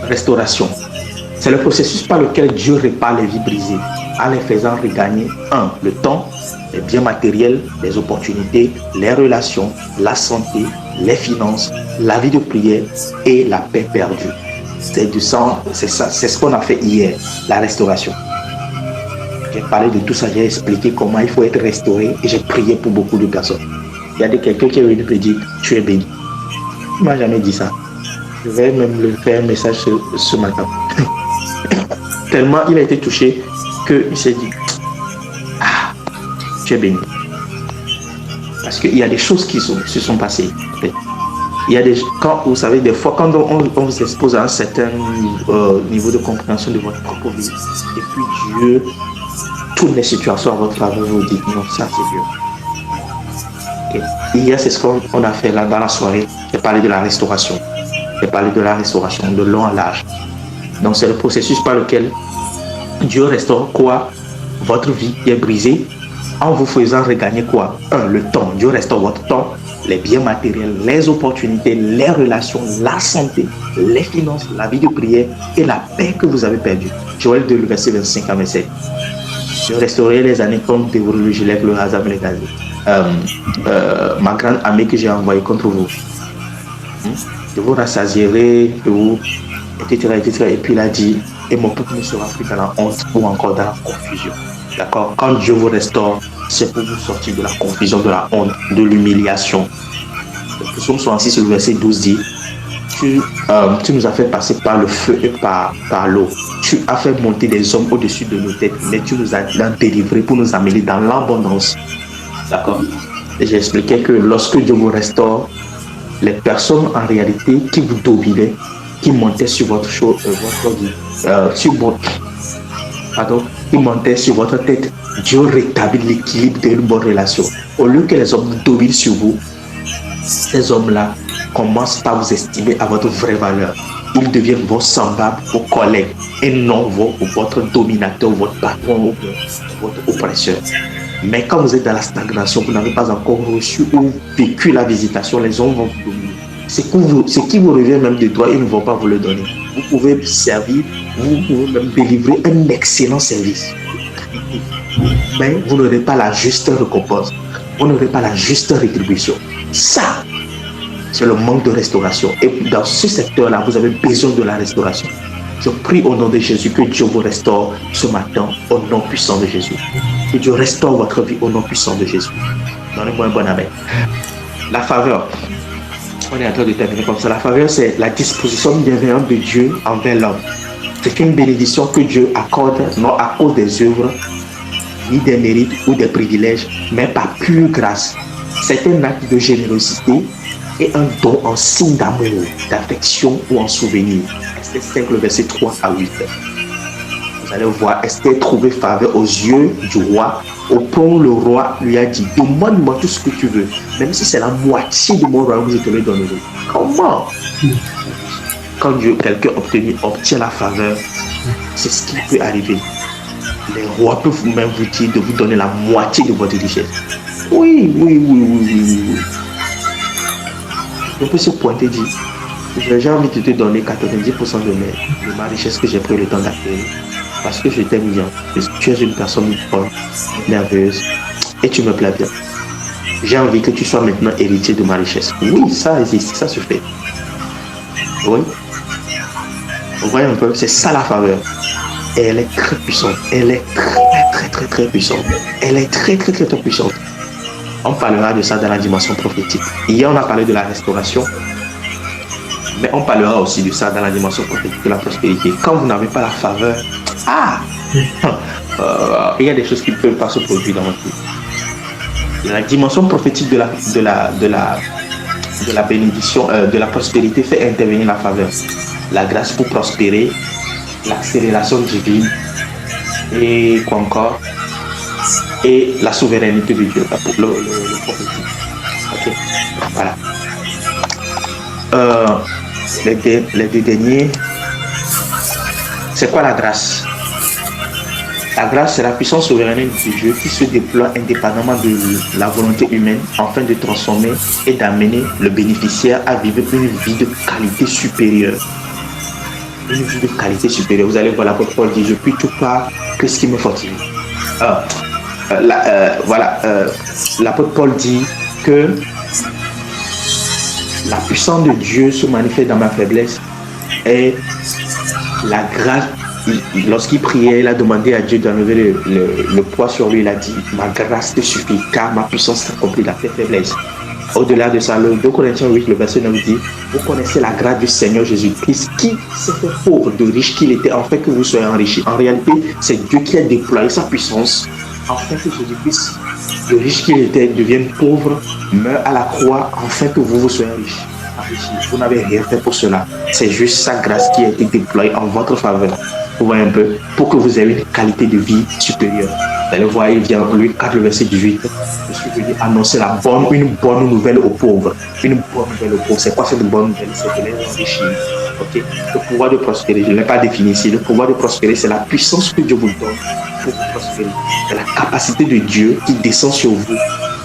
Restauration. C'est le processus par lequel Dieu répare les vies brisées, en les faisant regagner 1. Le temps, les biens matériels, les opportunités, les relations, la santé, les finances, la vie de prière et la paix perdue. C'est ce qu'on a fait hier, la restauration. J'ai parlé de tout ça, j'ai expliqué comment il faut être restauré et j'ai prié pour beaucoup de personnes. Il y a quelqu'un qui est venu me dire, tu es béni. Il ne m'a jamais dit ça. Je vais même le faire un message ce matin. Tellement il a été touché qu'il s'est dit, tu es béni. Parce qu'il y a des choses qui se sont passées. Il y a vous savez, des fois, quand on vous expose à un certain niveau de compréhension de votre propre vie, et puis Dieu tourne les situations à votre faveur, vous dites non, ça c'est Dieu. Okay. Hier, c'est ce qu'on a fait là dans la soirée. J'ai parlé de la restauration. J'ai parlé de la restauration de long à large. Donc, c'est le processus par lequel Dieu restaure quoi? Votre vie qui est brisée en vous faisant regagner quoi? Le temps. Dieu restaure votre temps, les biens matériels, les opportunités, les relations, la santé, les finances, la vie de prière et la paix que vous avez perdue. Joël 2, le verset 25 à 27. Je restaurerai les années comme dévorer le gilet, le hasard me les gazés. Ma grande amie que j'ai envoyée contre vous. Je vous rassasierai, etc., etc. Et puis il a dit, et mon peuple ne sera plus dans la honte ou encore dans la confusion. D'accord? Quand Dieu vous restaure, c'est pour vous sortir de la confusion, de la honte, de l'humiliation. Le psaume 66, le verset 12 dit, tu nous as fait passer par le feu et par l'eau. Tu as fait monter des hommes au-dessus de nos têtes, mais tu nous as délivrés pour nous amener dans l'abondance. D'accord? Et j'ai expliqué que lorsque Dieu vous restaure, les personnes en réalité qui vous dominaient, qui montaient sur votre qui montaient sur votre tête, Dieu rétablit l'équilibre d'une bonne relation. Au lieu que les hommes dominent sur vous, ces hommes-là commencent par vous estimer à votre vraie valeur. Ils deviennent vos semblables, vos collègues, et non votre dominateur, votre patron ou votre oppresseur. Mais quand vous êtes dans la stagnation, vous n'avez pas encore reçu ou vécu la visitation, les hommes vont vous dominer. Ce qui vous revient même de droit, ils ne vont pas vous le donner. Vous pouvez servir, vous pouvez même délivrer un excellent service. Mais vous n'aurez pas la juste récompense. Vous n'aurez pas la juste rétribution. Ça, c'est le manque de restauration. Et dans ce secteur-là, vous avez besoin de la restauration. Je prie au nom de Jésus que Dieu vous restaure ce matin au nom puissant de Jésus. Que Dieu restaure votre vie au nom puissant de Jésus. Donnez-moi un bon amen. La faveur. On est en train de terminer comme ça. La faveur, c'est la disposition bienveillante de Dieu envers l'homme. C'est une bénédiction que Dieu accorde, non à cause des œuvres, ni des mérites ou des privilèges, mais par pure grâce. C'est un acte de générosité et un don en signe d'amour, d'affection ou en souvenir. Esther 5, le verset 3 à 8. Vous allez voir, Esther trouvait faveur aux yeux du roi, au point où le roi lui a dit, demande-moi tout ce que tu veux, même si c'est la moitié de mon royaume, je te le donnerai. Comment? Quand quelqu'un obtient la faveur, c'est ce qui peut arriver. Les rois peuvent même vous dire de vous donner la moitié de votre richesse. Oui. On peut se pointer et dire, j'ai envie de te donner 90% de ma richesse que j'ai pris le temps d'acquérir. Parce que je t'aime bien. Tu es une personne bonne, nerveuse, et tu me plais bien. J'ai envie que tu sois maintenant héritier de ma richesse. Oui, ça existe, ça se fait. Oui. Vous voyez un peu, c'est ça la faveur. Et elle est très puissante. Elle est très puissante. Elle est très puissante. On parlera de ça dans la dimension prophétique. Hier, on a parlé de la restauration. Mais on parlera aussi de ça dans la dimension prophétique de la prospérité. Quand vous n'avez pas la faveur, il y a des choses qui ne peuvent pas se produire dans votre vie. La dimension prophétique de la bénédiction, de la prospérité fait intervenir la faveur. La grâce pour prospérer, l'accélération divine et quoi encore, et la souveraineté de Dieu, le prophétique. Ok, voilà. Les deux derniers, c'est quoi la grâce? La grâce, c'est la puissance souveraine de Dieu qui se déploie indépendamment de la volonté humaine afin de transformer et d'amener le bénéficiaire à vivre une vie de qualité supérieure. Une vie de qualité supérieure. Vous allez voir, l'apôtre Paul dit, je puis tout part que ce qui me fortifie. L'apôtre Paul dit que la puissance de Dieu se manifeste dans ma faiblesse et la grâce. Lorsqu'il priait, il a demandé à Dieu d'enlever le poids sur lui. Il a dit, ma grâce te suffit car ma puissance s'accomplit dans tes faiblesses. Au-delà de ça, le 2 Corinthiens 8, le verset 9 dit, vous connaissez la grâce du Seigneur Jésus-Christ qui s'est fait pauvre de riche qu'il était afin que vous soyez enrichis. En réalité, c'est Dieu qui a déployé sa puissance afin que Jésus-Christ, le riche qu'il était, devienne pauvre, meurt à la croix afin que vous soyez enrichis. Vous n'avez rien fait pour cela. C'est juste sa grâce qui a été déployée en votre faveur. Vous voyez un peu, pour que vous ayez une qualité de vie supérieure. Vous allez voir, il vient, Louis 4, le verset 18. Je suis venu annoncer une bonne nouvelle aux pauvres. Une bonne nouvelle aux pauvres. C'est quoi cette bonne nouvelle? C'est de les enrichir. Okay? Le pouvoir de prospérer, je ne l'ai pas défini ici. Le pouvoir de prospérer, c'est la puissance que Dieu vous donne pour vous prospérer. C'est la capacité de Dieu qui descend sur vous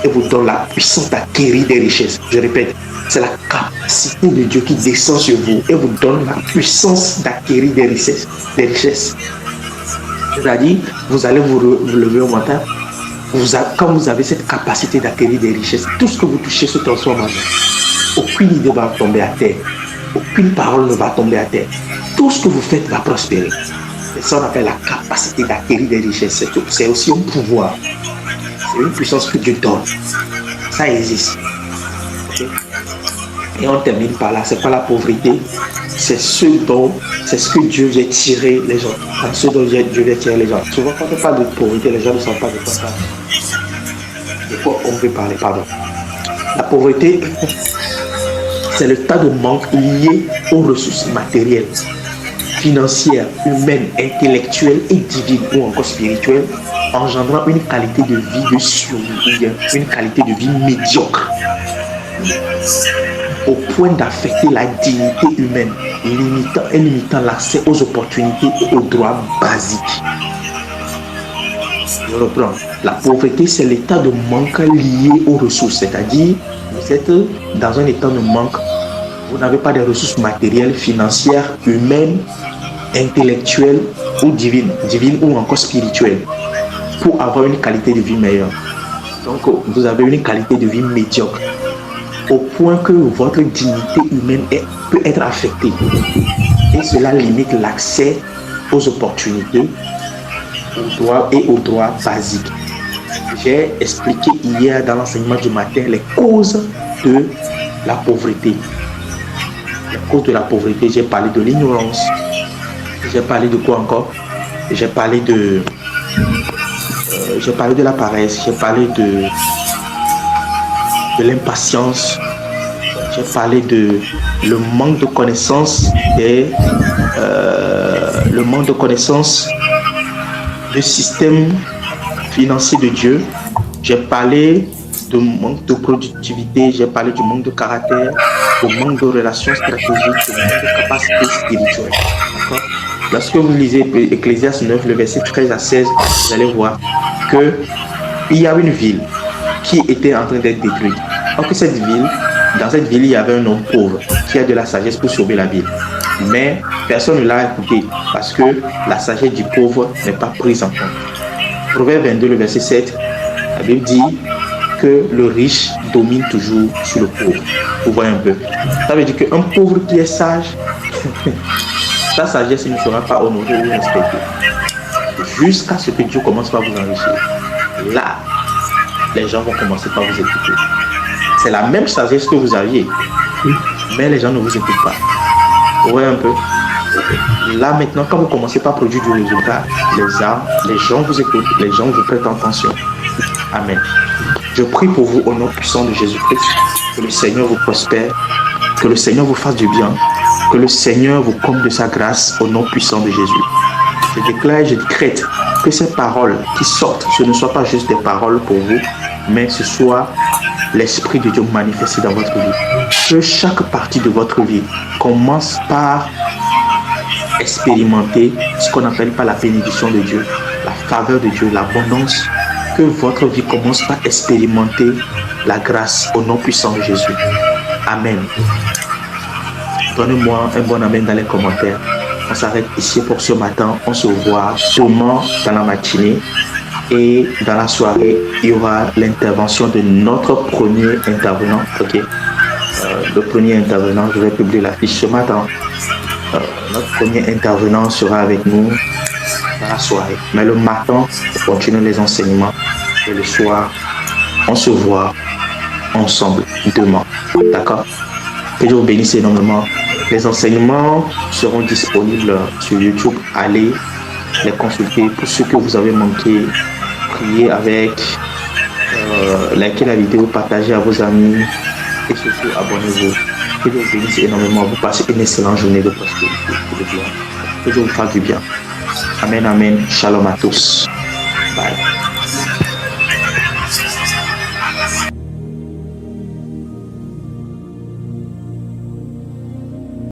et vous donne la puissance d'acquérir des richesses. Je répète, c'est la capacité de Dieu qui descend sur vous et vous donne la puissance d'acquérir des richesses. C'est-à-dire, vous allez vous lever au matin, quand vous avez cette capacité d'acquérir des richesses, tout ce que vous touchez se transforme en vous. Aucune idée va tomber à terre. Aucune parole ne va tomber à terre. Tout ce que vous faites va prospérer. C'est ça qu'on appelle la capacité d'acquérir des richesses. C'est aussi un pouvoir. C'est une puissance que Dieu donne. Ça existe. Okay? Et on termine par là. C'est quoi la pauvreté? C'est ce que Dieu vient tirer les gens. Ce dont Dieu vient tirer les gens. Souvent, quand on parle de pauvreté, les gens ne savent pas de quoi ça. De quoi on veut parler, pardon. La pauvreté, c'est le tas de manque lié aux ressources matérielles, financières, humaines, intellectuelles et divines ou encore spirituelles, engendrant une qualité de vie de survie ou bien une qualité de vie médiocre, au point d'affecter la dignité humaine, limitant l'accès aux opportunités et aux droits basiques. Je reprends. La pauvreté, c'est l'état de manque lié aux ressources, c'est-à-dire vous êtes dans un état de manque, vous n'avez pas de ressources matérielles, financières, humaines, intellectuelles ou divines ou encore spirituelles, pour avoir une qualité de vie meilleure. Donc, vous avez une qualité de vie médiocre, au point que votre dignité humaine peut être affectée. Et cela limite l'accès aux opportunités, aux droits basiques. J'ai expliqué hier dans l'enseignement du matin les causes de la pauvreté. Les causes de la pauvreté, j'ai parlé de l'ignorance. J'ai parlé de quoi encore? J'ai parlé de la paresse. J'ai parlé de l'impatience. J'ai parlé de le manque de connaissances du système financier de Dieu. J'ai parlé de manque de productivité, j'ai parlé du manque de caractère, du manque de relations stratégiques, du manque de capacité spirituelle. D'accord? Lorsque vous lisez Ecclésiaste 9, le verset 13 à 16, vous allez voir qu'il y a une ville qui était en train d'être détruite. Donc dans cette ville, il y avait un homme pauvre qui a de la sagesse pour sauver la ville. Mais personne ne l'a écouté parce que la sagesse du pauvre n'est pas prise en compte. Proverbe 22, le verset 7, la Bible dit que le riche domine toujours sur le pauvre. Vous voyez un peu. Ça veut dire qu'un pauvre qui est sage, sa sagesse ne sera pas honorée ou respectée. Jusqu'à ce que Dieu commence par vous enrichir. Là, les gens vont commencer par vous écouter. C'est la même sagesse que vous aviez, mais les gens ne vous écoutent pas. Vous voyez un peu. Là maintenant, quand vous commencez par produire du résultat, les gens vous écoutent, les gens vous prêtent attention. Amen. Je prie pour vous au nom puissant de Jésus-Christ, que le Seigneur vous prospère, que le Seigneur vous fasse du bien, que le Seigneur vous comble de sa grâce au nom puissant de Jésus. Je déclare et je décrète que ces paroles qui sortent, ce ne soient pas juste des paroles pour vous, mais ce soit l'Esprit de Dieu manifesté dans votre vie. Que chaque partie de votre vie commence par expérimenter ce qu'on appelle par la bénédiction de Dieu, la faveur de Dieu, l'abondance. Que votre vie commence par expérimenter la grâce au nom puissant de Jésus. Amen. Donnez-moi un bon amen dans les commentaires. On s'arrête ici pour ce matin. On se voit demain dans la matinée. Et dans la soirée, il y aura l'intervention de notre premier intervenant. Ok. Le premier intervenant, je vais publier la fiche ce matin. Notre premier intervenant sera avec nous dans la soirée. Mais le matin, on continue les enseignements. Et le soir, on se voit ensemble demain. D'accord? Que Dieu vous bénisse énormément. Les enseignements seront disponibles sur YouTube. Allez les consulter. Pour ceux que vous avez manqué, priez avec, likez la vidéo, partagez à vos amis et surtout abonnez-vous. Que Dieu vous bénisse énormément. Vous passez une excellente journée de prospérité. Que Dieu vous fasse du bien. Amen, amen. Shalom à tous. Bye.